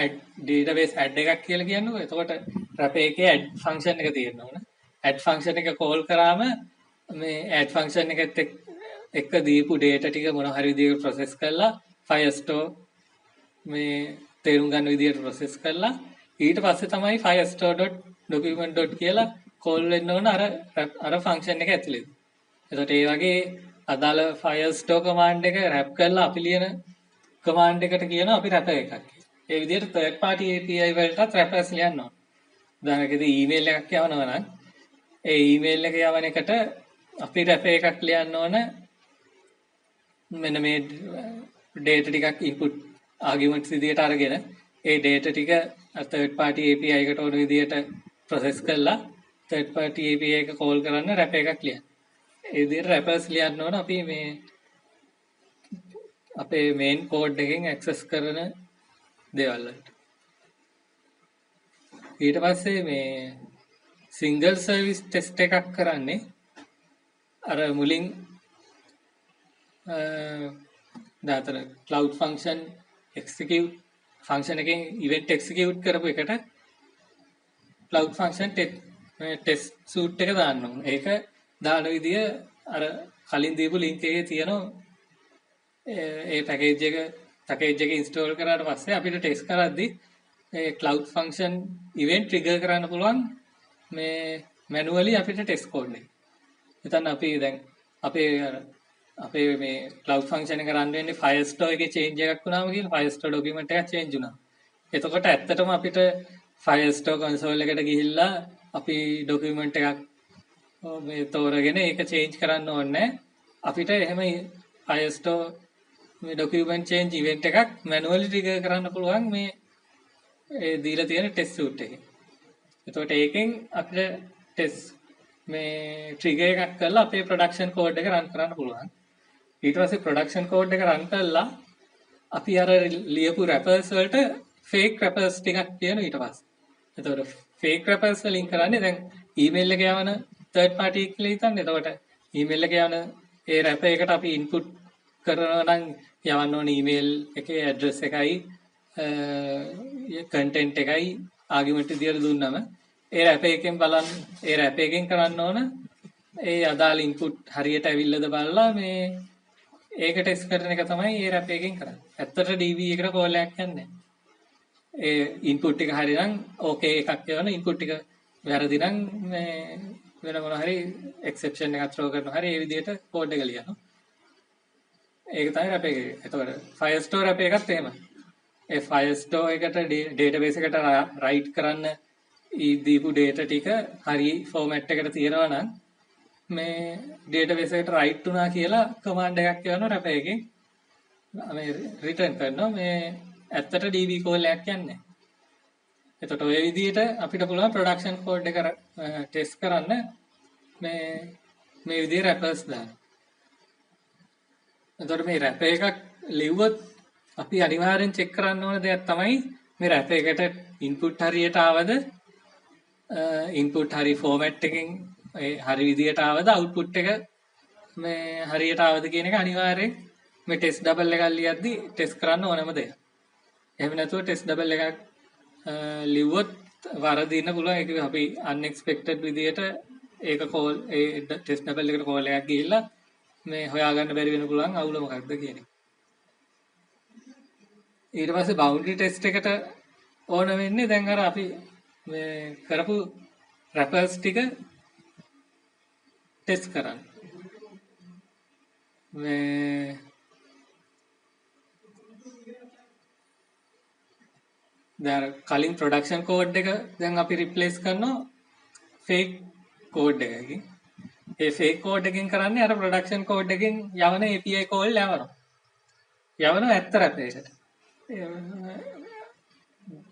ඇඩ් ඩේටාබේස් ඇඩ් එකක් කියලා කියන්නකෝ. එතකොට රැප් එකේ ඇඩ් ෆන්ක්ෂන් එක තියෙන්න ඕන. ඇඩ් ෆන්ක්ෂන් එක කෝල් කරාම මේ ඇඩ් ෆන්ක්ෂන් එකත් එක්ක දීපු ඩේටා ටික මොන හරි විදිහකට ප්‍රොසෙස් කරලා ෆයර්ස්ටෝ මේ තේරුම් ගන්න විදිහට ප්‍රොසෙස් කරලා ඊට පස්සේ තමයි firestore.document. කියලා කෝල් වෙන්න ඕන අර ෆන්ක්ෂන් එක ඇතුළේ. එතකොට ඒ වගේ අදාළ firestore command එක රැප් කරලා අපි ලියන command එකට කියනවා අපි රැප් එකක් කියලා. ඒ විදිහට third party API වලටත් රැපර්ස් ලියන්න ඕන. උදාහරණයකට email එකක් යවනවා නම් ඒ email එක යවන එකට අපි රැප් එකක් ලියන්න ඕන. මෙන්න මේ data ටිකක් input arguments විදිහට අරගෙන ඒ data ටික third party API එකට ඕන විදිහට process කරලා third party API එක call කරන්න රැප් එකක් ලියන්න. ඒ විදිහට රැපර්ස් ලියන්න ඕන අපි මේ අපේ main code එකෙන් access කරන දේවල් වලට. ඊට පස්සේ මේ single service test එකක් කරන්නේ අර මුලින් දාතර cloud function execute function එකෙන් event execute කරපු එකට cloud function test suite එක දාන්න ඕන. ඒක දාන විදිය අර කලින් දීපු link එකේ තියෙනවා. ඒ package එක install කරාට පස්සේ අපිට test කරද්දී ඒ cloud function event trigger කරන්න පුළුවන් මේ manually අපිට test code එක. එතන අපි දැන් අපේ මේ cloud function එක run වෙන්නේ firestore එකේ change එකක් වුණාම කියලා firestore document එකක් change වුණා. එතකොට ඇත්තටම අපිට firestore console එකට ගිහිල්ලා අපි document එකක් මේ තෝරගෙන ඒක change කරන්න ඕනේ. අපිට එහෙම firestore මේ document change event එකක් manually trigger කරන්න පුළුවන් මේ ඒ දීලා තියෙන test suite එකේ. එතකොට ඒකෙන් අපිට test මේ trigger එකක් කරලා අපේ production code එක run කරන්න පුළුවන්. ඊට පස්සේ production code එක run කරලා අපි අර ලියපු wrappers වලට fake wrappers ටිකක් තියෙනවා ඊට පස්සේ. එතකොට fake wrappers වලින් කරන්නේ දැන් email එක යවන third party කියලා හිතන්න. එතකොට email එක යවන ඒ wrapper එකට අපි input කරනවා නම් යවන්න ඕන email එකේ address එකයි content එකයි argument විදියට දුන්නම ඒ wrapper එකෙන් බලන්න ඒ wrapper එකෙන් කරන්න ඕන ඒ අදාළ input හරියට ඇවිල්ලාද බලලා මේ ඒක ටෙස්ට් කරන එක තමයි ඒ wrapper එකෙන් කරන්නේ. ඇත්තට DB එකට කෝල් එකක් යන්නේ. ඒ input එක හරිනම් okay එකක් යවන input එක වැරදි නම් මේ වෙන මොන හරි exception එකක් throw කරනවා. හරි ඒ විදිහට code එක ලියනවා. ඒක තමයි wrapper එක. එතකොට firestore wrapper එකත් එහෙමයි. ඒ firestore එකට database එකට write කරන්න දීපු data ටික හරි format එකකට තියනවා නම් මේ database එකට write වුණා කියලා command එකක් යවනවා wrapper එකෙන් මේ return කරනවා මේ ඇත්තට DB call එකක් යන්නේ. එතකොට ඔය විදිහට අපිට පුළුවන් production code එක test කරන්න මේ විදිහේ wrappers දාන්න. එතකොට මේ wrapper එකක් ලිව්වොත් අපි අනිවාර්යෙන් check කරන්න ඕන දෙයක් තමයි මේ wrapper එකට input හරියට ආවද input හරි format එකකින් හරි විදියට ආවද output එක මේ හරියට ආවද කියන එක අනිවාර්යෙන් මේ test double එකක් ලියද්දි test කරන්න ඕනම දෙයක්. එහෙම නැතුව test double එකක් ලිව්වොත් වරදින්න පුළුවන්. ඒක අපි unexpected විදියට ඒක call ඒ test double එකට call එකක් ගිහිල්ලා මේ හොයාගන්න බැරි වෙන පුළුවන් අවුල මොකක්ද කියන එක. ඊට පස්සේ boundary test එකට ඕන වෙන්නේ දැන් අර අපි මේ කරපු wrappers ටික ටෙස්ට් කරන්න. මේ දැන් කලින් production code එක දැන් අපි replace කරනවා fake code එකකින්. ඒ fake code එකකින් කරන්නේ අර production code එකකින් යවන API call යවනවා. යවනවා ඇත්ත wrapper එකට.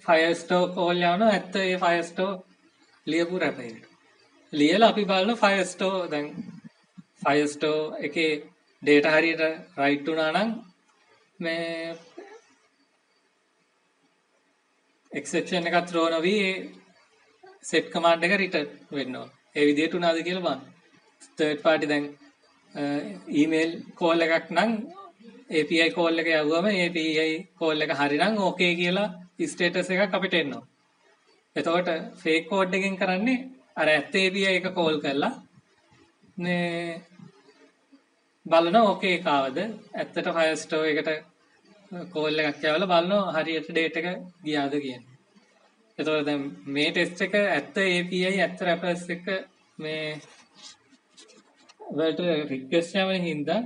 firestore call යවනවා ඇත්ත ඒ firestore ලියපු wrapper එකට. ලියලා අපි බලන firestore දැන් firestore එකේ data හරියට write වුණා නම් මේ exception එකක් throw නොවි set command එක return වෙන්න ඕන. ඒ විදිහට උනාද කියලා බලන්න. third party දැන් ඊමේල් කෝල් එකක් නම් API කෝල් එක යවුවම API කෝල් එක හරිනම් ඕකේ කියලා ස්ටේටස් එකක් අපිට එනවා. එතකොට ෆේක් කෝඩ් එකකින් කරන්නේ අර ඇත්ත API එක කෝල් කරලා මේ බලන ඕකේ එකවද ඇත්තට ෆයර්ස්ටෝර් එකට කෝල් එකක් යවලා බලනවා හරියට ඩේටා එක ගියාද කියන්නේ. එතකොට දැන් මේ ටෙස්ට් එක ඇත්ත API ඇත්ත රැපර්ස් එක මේ වලට රික්වෙස්ට් යවන හින්දා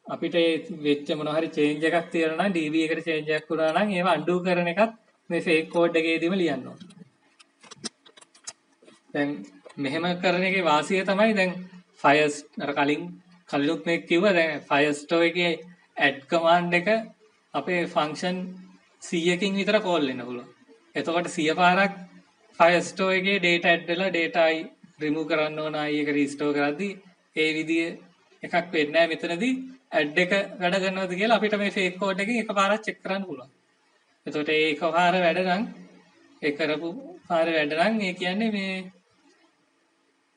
අපිට වෙච්ච මොන හරි චේන්ජ් එකක් තියෙනවා නම් DB එකට චේන්ජ් එකක් වුණා නම් ඒව අන්ඩු කරන එකත් මේ ෆේක් කෝඩ් එකේදීම ලියන්න ඕන. දැන් මෙහෙම කරන එකේ වාසිය තමයි දැන් ෆයර්ස් අර කලිනුත් මේ කිව්වා දැන් ෆයර්ස්ටෝ එකේ ඇඩ් කමාන්ඩ් එක අපේ ෆන්ක්ෂන් 100කින් විතර කෝල් වෙන්න පුළුවන්. එතකොට 100 පාරක් ෆයර්ස්ටෝ එකේ data add වෙලා data remove කරන්න ඕන ආයි ඒක restore කරද්දී ඒ විදිය එකක් වෙන්නේ නැහැ මෙතනදී ඇඩ් එක වැඩ කරනවද කියලා අපිට මේ ෆේක් කෝඩ් එකකින් එකපාරක් චෙක් කරන්න පුළුවන්. එතකොට ඒ එකපාර වැඩ නම් ඒ කරපු පාර වැඩ නම් ඒ කියන්නේ මේ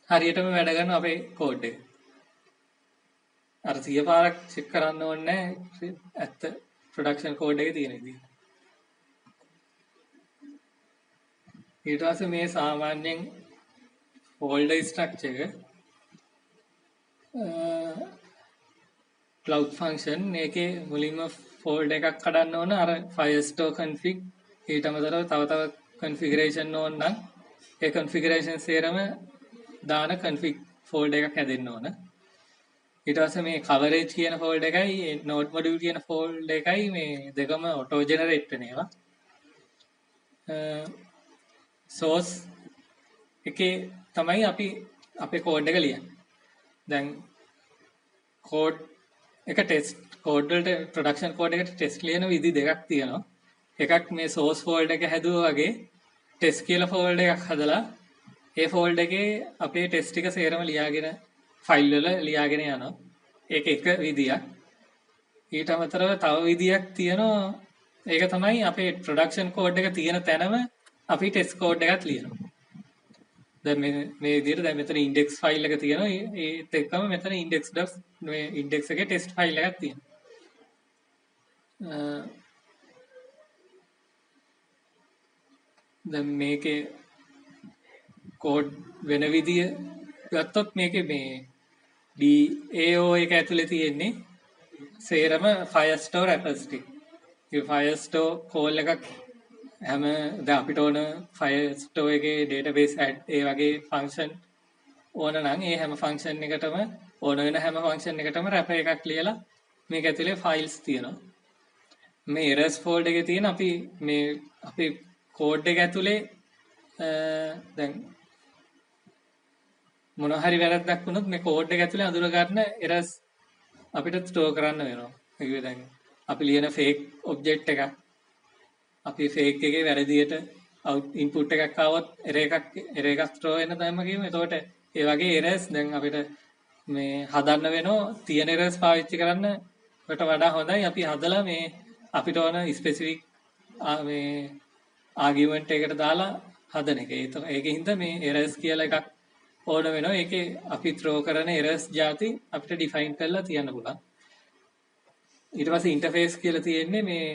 හරියටම වැඩ කරන අපේ කෝඩ් එක. අර 100 පාරක් චෙක් කරන්න ඕනේ නැහැ ඇත්ත ප්‍රොඩක්ෂන් කෝඩ් එකේ තියෙන විදිහ. ඊට පස්සේ මේ සාමාන්‍යයෙන් ෆෝල්ඩර් ස්ට්‍රක්චර් එක cloud function එකේ මුලින්ම ෆෝල්ඩර් එකක් කඩන්න ඕන අර firestore config ඊට අමතරව තව configuration ඕන නම් ඒ configuration සේරම දාන config ෆෝල්ඩර් එකක් හැදෙන්න ඕන. ඊට පස්සේ මේ coverage කියන ෆෝල්ඩර් එකයි node module කියන ෆෝල්ඩර් එකයි මේ දෙකම auto generate වෙන ඒවා. source එකේ තමයි අපි අපේ කෝඩ් එක ලියන්නේ. දැන් කෝඩ් එක ටෙස්ට් කෝඩ් වලට ප්‍රොඩක්ෂන් කෝඩ් එකට ටෙස්ට් ලියන විදි දෙකක් තියෙනවා. එකක් මේ source folder එක හැදුවා වගේ test කියලා folder එකක් හදලා ඒ folder එකේ අපේ test ටික සේරම ලියාගෙන ෆයිල් වල ලියාගෙන යනවා. ඒක එක විදියක්. ඊට අමතරව තව විදියක් තියෙනවා. ඒක තමයි අපේ ප්‍රොඩක්ෂන් කෝඩ් එක තියෙන තැනම අපි ටෙස්ට් කෝඩ් එකක් ලියනවා. දැන් මේ විදිහට දැන් මෙතන index ෆයිල් එක තියෙනවා. ඒත් එක්කම මෙතන index මේ index එකේ test ෆයිල් එකක් තියෙනවා. දැන් මේකේ කෝඩ් වෙන විදිය ගත්තොත් මේකේ මේ DAO එක ඇතුලේ තියෙන්නේ සේරම Firestore wrappers ටික. ඒ Firestore කෝල් එකක් හැම දැන් අපිට ඕන Firestore එකේ database add ඒ වගේ function ඕන නම් ඒ හැම function එකටම ඕන වෙන හැම function එකටම wrapper එකක් ලියලා මේක ඇතුලේ files තියෙනවා. මේ errors folder එකේ තියෙන අපි මේ අපේ code එක ඇතුලේ දැන් මොන හරි වැරද්දක් වුණොත් මේ code එක ඇතුලේ අඳුර ගන්න errors අපිට store කරන්න වෙනවා. ඒක දැන් අපි ලියන fake object එකක් අපි fake එකේ වැරදියට input එකක් ආවොත් error එකක් store වෙන දැම්ම කියමු. එතකොට ඒ වගේ errors දැන් අපිට මේ හදන්න වෙනවා. තියෙන errors පාවිච්චි කරන්න වට වඩා හොඳයි අපි හදලා මේ අපිට ඕන specific මේ argument එකකට දාලා හදන එක. ඒකින්ද මේ errors කියලා එකක් ඕන වෙනවා. ඒකේ අපි throw කරන errors ಜಾති අපිට define කරලා තියන්න පුළුවන්. ඊට පස්සේ interface කියලා තියෙන්නේ මේ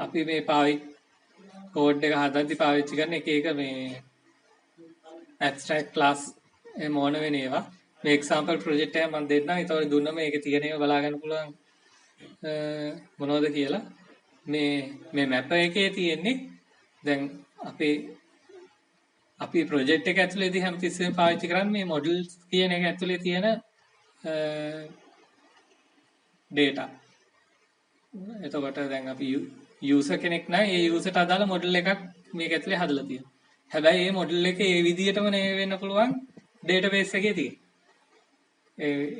අපි මේ code එක හදද්දි පාවිච්චි කරන එක මේ abstract class එහෙම ඕන වෙන ඒවා. මේ example project එක මම දෙන්නම්. ඒතකොට දුන්නම ඒකේ තියෙන ඒවා බලා ගන්න පුළුවන් මොනවද කියලා. මේ map එකේ තියෙන්නේ දැන් අපි project එක ඇතුලේදී හැමතිස්සෙම පාවිච්චි කරන්නේ මේ modules කියන එක ඇතුලේ තියෙන data. එතකොට දැන් අපි user කෙනෙක් නම් ඒ user ට අදාළ model එකක් මේක ඇතුලේ හදලා තියෙනවා. හැබැයි මේ model එකේ ඒ විදිහටම නෙවෙයි වෙන්න පුළුවන් database එකේ තියෙන.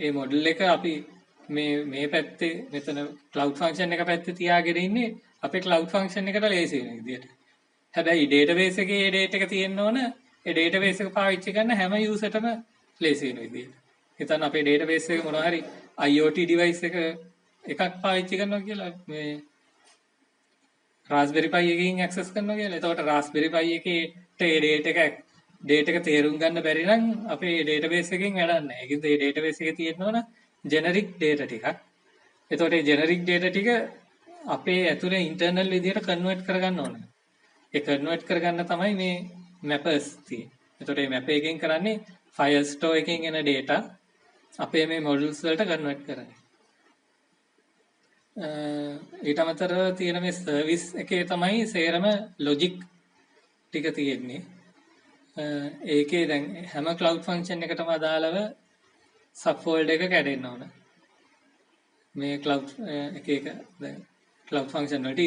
ඒ model එක අපි මේ පැත්තේ මෙතන cloud function එක පැත්තේ තියාගෙන ඉන්නේ අපේ cloud function එකට ලේසි වෙන විදිහට. හැබැයි database එකේ ඒ data එක තියෙන්න ඕන ඒ database එක පාවිච්චි කරන හැම user ටම ලේසි වෙන විදිහට. හිතන්න අපේ database එක මොනවා හරි IoT device එකක් පාවිච්චි කරනවා කියලා මේ Raspberry Pi එකකින් access කරනවා කියලා. එතකොට Raspberry Pi එකේ ඒ data එක data එක තේරුම් ගන්න බැරි නම් අපේ database එකකින් වැඩක් නැහැ. ඒකෙන්ද මේ database එකේ තියෙන්න ඕන generic data ටිකක්. එතකොට මේ generic data ටික අපේ ඇතුලේ internal විදියට convert කරගන්න ඕන. ඒ convert කරගන්න තමයි මේ mappers තියෙන්නේ. එතකොට මේ map එකෙන් කරන්නේ Firestore එකෙන් එන data අපේ මේ modules වලට convert කරන්නේ. ඊට අමතරව තියෙන මේ service එකේ තමයි සේරම logic ටික තියෙන්නේ. ඒකේ දැන් හැම cloud function එකටම අදාළව subfolder එක කැඩෙන්න ඕන. මේ cloud එක දැන් cloud function වලට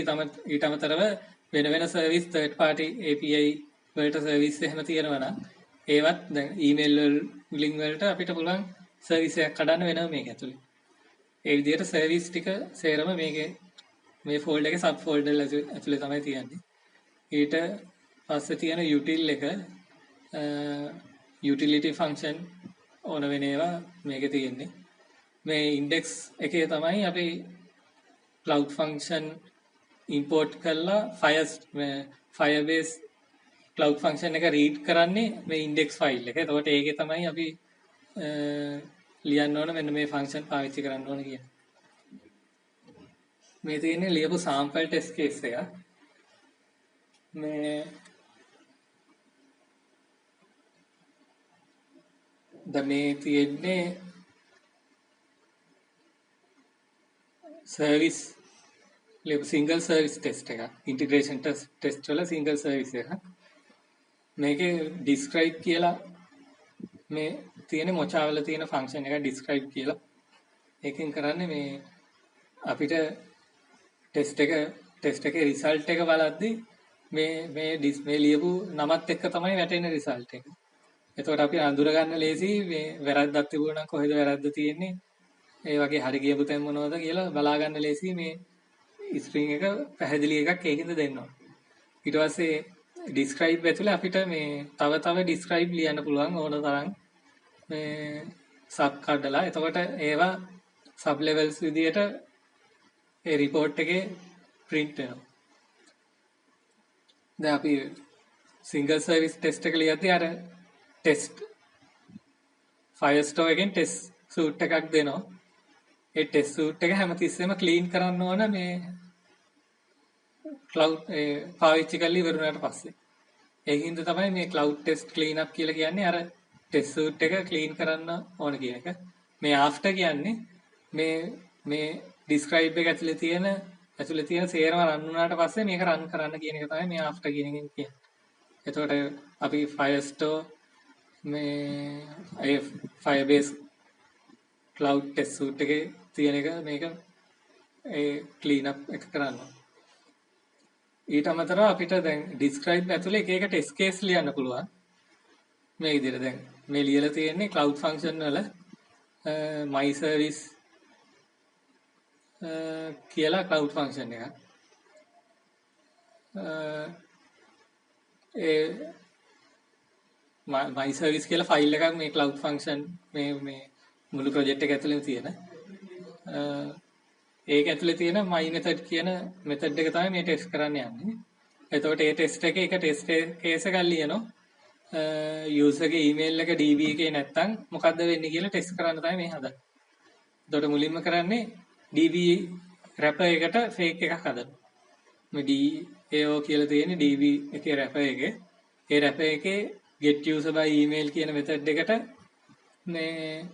ඊට අමතරව වෙන වෙන service third party API වලට service එහෙම තියෙනවා නම් ඒවත් දැන් email වලින් වලට අපිට පුළුවන් service එකක් කඩන්න වෙනවා මේක ඇතුලේ. ඒ විදිහට service ටික සේරම මේකේ මේ folder එකේ sub folder ඇතුලේ තමයි තියෙන්නේ. ඊට පස්සේ තියෙන util එක utility function ඕන වෙන ඒවා මේකේ තියෙන්නේ. මේ index එකේ තමයි අපි cloud function import කරලා Firebase cloud function එක read කරන්නේ මේ index file එක. එතකොට ඒකේ තමයි අපි ලියන්න ඕන මෙන්න මේ function පාවිච්චි කරන්න ඕන කියන. මේ තියෙන්නේ ලියපු sample test case එක. මේ දැන් මේ තියෙන්නේ service single service test එක. integration test වල single service එක. මේකේ describe කියලා මේ තියෙන මොචාවල තියෙන function එක describe කියලා. ඒකෙන් කරන්නේ මේ අපිට test එකේ result එක බලද්දි මේ ලියපු නමත් එක්ක තමයි වැටෙන result එක. එතකොට අපි අඳුර ගන්න ලේසි මේ වැරද්දක් තිබුණා නම් කොහෙද වැරද්ද තියෙන්නේ? ඒ වගේ හරි ගියපු තැන් මොනවද කියලා බලා ගන්න ලේසි මේ string එක පැහැදිලි එකක් ඒකෙන්ද දෙන්න ඕන. ඊට පස්සේ describe ඇතුලේ අපිට මේ තව describe ලියන්න පුළුවන් ඕන තරම් මේ sub කඩලා. එතකොට ඒවා sub levels විදියට ඒ report එකේ print වෙනවා. දැන් අපි single service test එක ලියද්දී අර test Firestore එකෙන් test suite එකක් දෙනවා. ඒ test suite එක හැමතිස්සෙම clean කරන්න ඕන මේ cloud පාවිච්චි කරලා ඉවරුණාට පස්සේ. ඒකින්ද තමයි මේ cloud test clean up කියලා කියන්නේ අර test suite එක clean කරන්න ඕන කියන එක. මේ after කියන්නේ මේ describe එක ඇතුලේ තියෙන සේරම run වුණාට පස්සේ මේක run කරන්න කියන එක තමයි මේ after කියන එකෙන් කියන්නේ. එතකොට අපි Firestore මේ Firebase cloud test suite එකේ තියෙන එක මේක clean up එක කරනවා. ඊට අමතරව අපිට දැන් describe ඇතුලේ එක test case ලියන්න පුළුවන්. මේ විදිහට දැන් මේ ලියලා තියෙන්නේ cloud function වල my service කියලා cloud function එකක්. my service කියලා ෆයිල් එකක් මේ cloud function මේ මුළු project එක ඇතුලේ තියෙන. ඒක ඇතුලේ තියෙන my method කියන method එක තමයි මේ test කරන්න යන්නේ. එතකොට මේ test එකේ එක test case එකක් ලියනවා. user ගේ email එක db එකේ නැත්තම් මොකද්ද වෙන්නේ කියලා test කරන්න තමයි මේ හදන්නේ. එතකොට මුලින්ම කරන්නේ db wrapper එකට fake එකක් හදනවා. මේ DAO කියලා තියෙන්නේ db එකේ wrapper එකේ. ඒ wrapper එකේ get user by email කියන method එකට මේ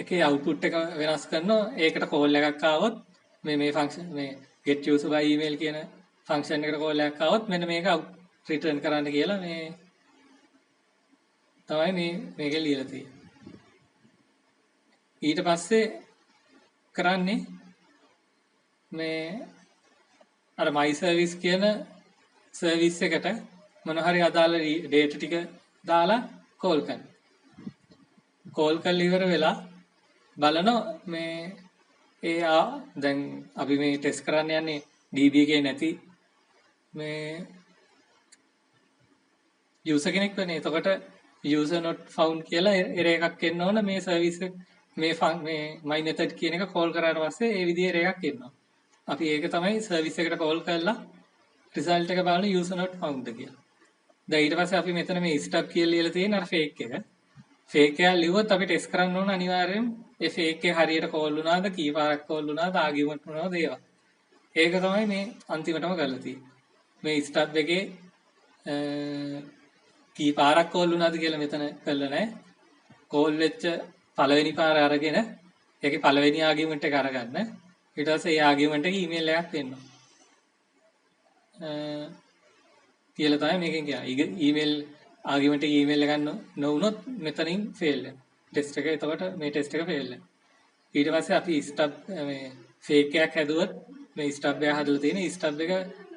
එකේ output එක වෙනස් කරනවා. ඒකට call එකක් ආවොත් මේ function මේ get user by email කියන function එකට call එකක් ආවොත් මෙන්න මේක return කරන්න කියලා මේ තමයි මේක ලියලා තියෙන්නේ. ඊට පස්සේ කරන්නේ මේ අර my service කියන service එකට මොන හරි අදාළ data ටික දාලා call කරනවා. call කරලා ඉවර වෙලා බලනවා මේ දැන් අපි මේ test කරන්න යන්නේ db එකේ නැති මේ user කෙනෙක් වෙන්නේ. එතකොට user not found කියලා error එකක් එන්න ඕන මේ service මේ my method කියන එක call කරාට පස්සේ ඒ විදිහේ error එකක් එනවා. අපි ඒක තමයි service එකට call කරලා result එක බලන user not found කියලා. දැන් ඊට පස්සේ අපි මෙතන මේ ස්ටබ් කියලා ලියලා තියෙන අර ෆේක් එක. ෆේක් එක ලිව්වොත් අපි ටෙස්ට් කරන්න ඕන අනිවාර්යෙන් ඒ ෆේක් එක හරියට කෝල් වුණාද, කී පාරක් කෝල් වුණාද, ආගියුමන්ට් වුණාද ඒවා. ඒක තමයි මේ අන්තිමටම කරලා තියෙන්නේ. මේ ස්ටබ් එකේ කී පාරක් කෝල් වුණාද කියලා මෙතන කළා නෑ. කෝල් වෙච්ච පළවෙනි පාර අරගෙන ඒකේ පළවෙනි ආගියුමන්ට් එක අරගන්න. ඊට පස්සේ ඒ ආගියුමන්ට් එකේ ඊමේල් එකක් දෙන්න. කියලා තමයි මේකෙන් කියන්නේ. ඊමේල් ආගියුමන්ට් එකේ ඊමේල් එක නොවුනොත් මෙතනින් ෆේල් වෙනවා. ටෙස්ට් එක එතකොට මේ ටෙස්ට් එක ෆේල් වෙනවා. ඊට පස්සේ අපි ස්ටබ් මේ ෆේක් එකක් හැදුවොත් මේ ස්ටබ් එක හදලා තියෙන ස්ටබ් එක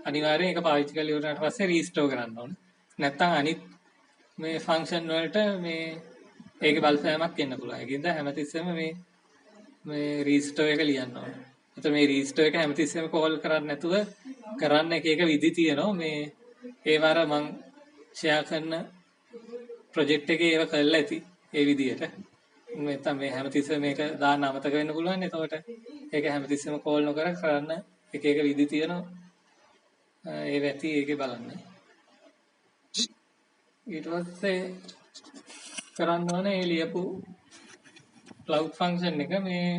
අනිවාර්යෙන් ඒක පාවිච්චි කරලා ඉවරනාට පස්සේ රීස්ටෝර් කරන්න ඕනේ. නැත්නම් අනිත් මේ ෆන්ක්ෂන් වලට මේ ඒකේ බලපෑමක් එන්න පුළුවන්. ඒකින්ද හැමතිස්සෙම මේ රීස්ටෝර් එක ලියන්න ඕනේ. එතකොට මේ රීස්ටෝර් එක හැමතිස්සෙම කෝල් කරන්නේ නැතුව කරන්න එක විදි තියෙනවා. මේ ඒ වාර මම ෂෙයා කරන ප්‍රොජෙක්ට් එකේ ඒව කරලා ඇති. ඒ විදිහට. නැත්නම් මේ හැමතිස්සෙම මේක දාන්න අමතක වෙන්න පුළුවන්. එතකොට ඒක හැමතිස්සෙම කෝල් නොකර කරන්න එක විදි තියෙනවා. ඒ වැටි ඒකේ බලන්න. ඊට පස්සේ කරන්න ඕනේ ඒ ලියපු cloud function එක මේ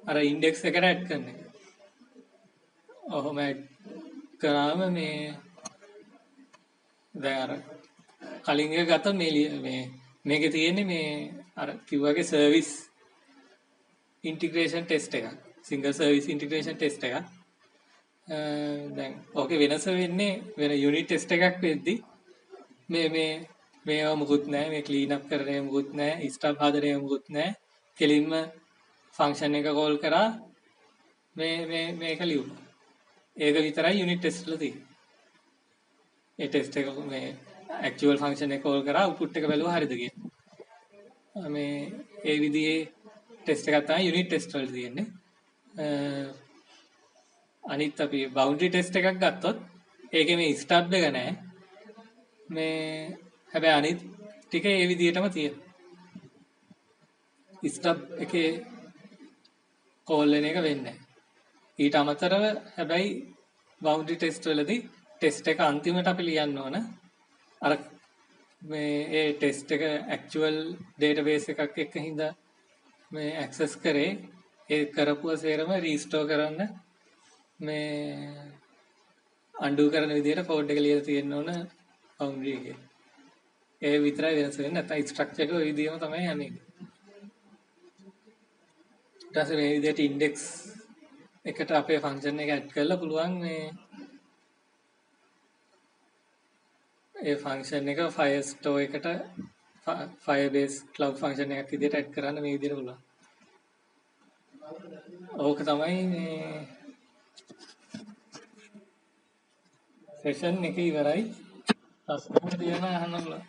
අර index එකට add කරන එක. ඔහොම add කරාම මේ දැන් අර කලින් එක ගත්ත මේකේ තියෙන්නේ මේ අර කිව්වාගේ service integration test එකක්. single service integration test එකක්. දැන් ඕකේ වෙනස වෙන්නේ වෙන unit test එකක් වෙද්දි මේවා මුකුත් නැහැ. මේ clean up කරන්නේ මුකුත් නැහැ. stub හදන්නේ මුකුත් නැහැ. කෙලින්ම function එක call කරා මේක ලියුණා. ඒක විතරයි unit test වල තියෙන්නේ. ඒ test එක මේ actual function එක call කරා output එක බැලුවා හරිද කියලා. මේ ඒ විදිහේ test එකක් තමයි unit test වල තියෙන්නේ. අනිත් අපි boundary test එකක් ගත්තොත් ඒකේ මේ stub එක නැහැ. මේ හැබැයි අනිත් ටික ඒ විදිහටම තියෙනවා. stub එකේ call වෙන එක වෙන්නේ නැහැ. ඊට අමතරව හැබැයි boundary test වලදී test එක අන්තිමට අපි ලියන්න ඕන. අර මේ ඒ test එක actual database එකක් එක්ක හින්දා මේ access කරේ ඒ කරපුව සේරම restore කරන්න මේ undo කරන විදිහට code එක ලියලා තියෙන්න ඕන boundary එකේ. ඒ විතරයි වෙනස වෙන්නේ. නැත්නම් structure එක ওই විදිහම තමයි යන්නේ. ඊට පස්සේ මේ විදිහට index එකට අපේ function එක add කරලා පුළුවන් මේ ඒ function එක Firestore එකට Firebase cloud function එකක් විදිහට add කරන්න මේ විදිහට පුළුවන්. ඕක තමයි මේ session එක ඉවරයි. ප්‍රශ්න තියෙනවා අහන්න පුළුවන්.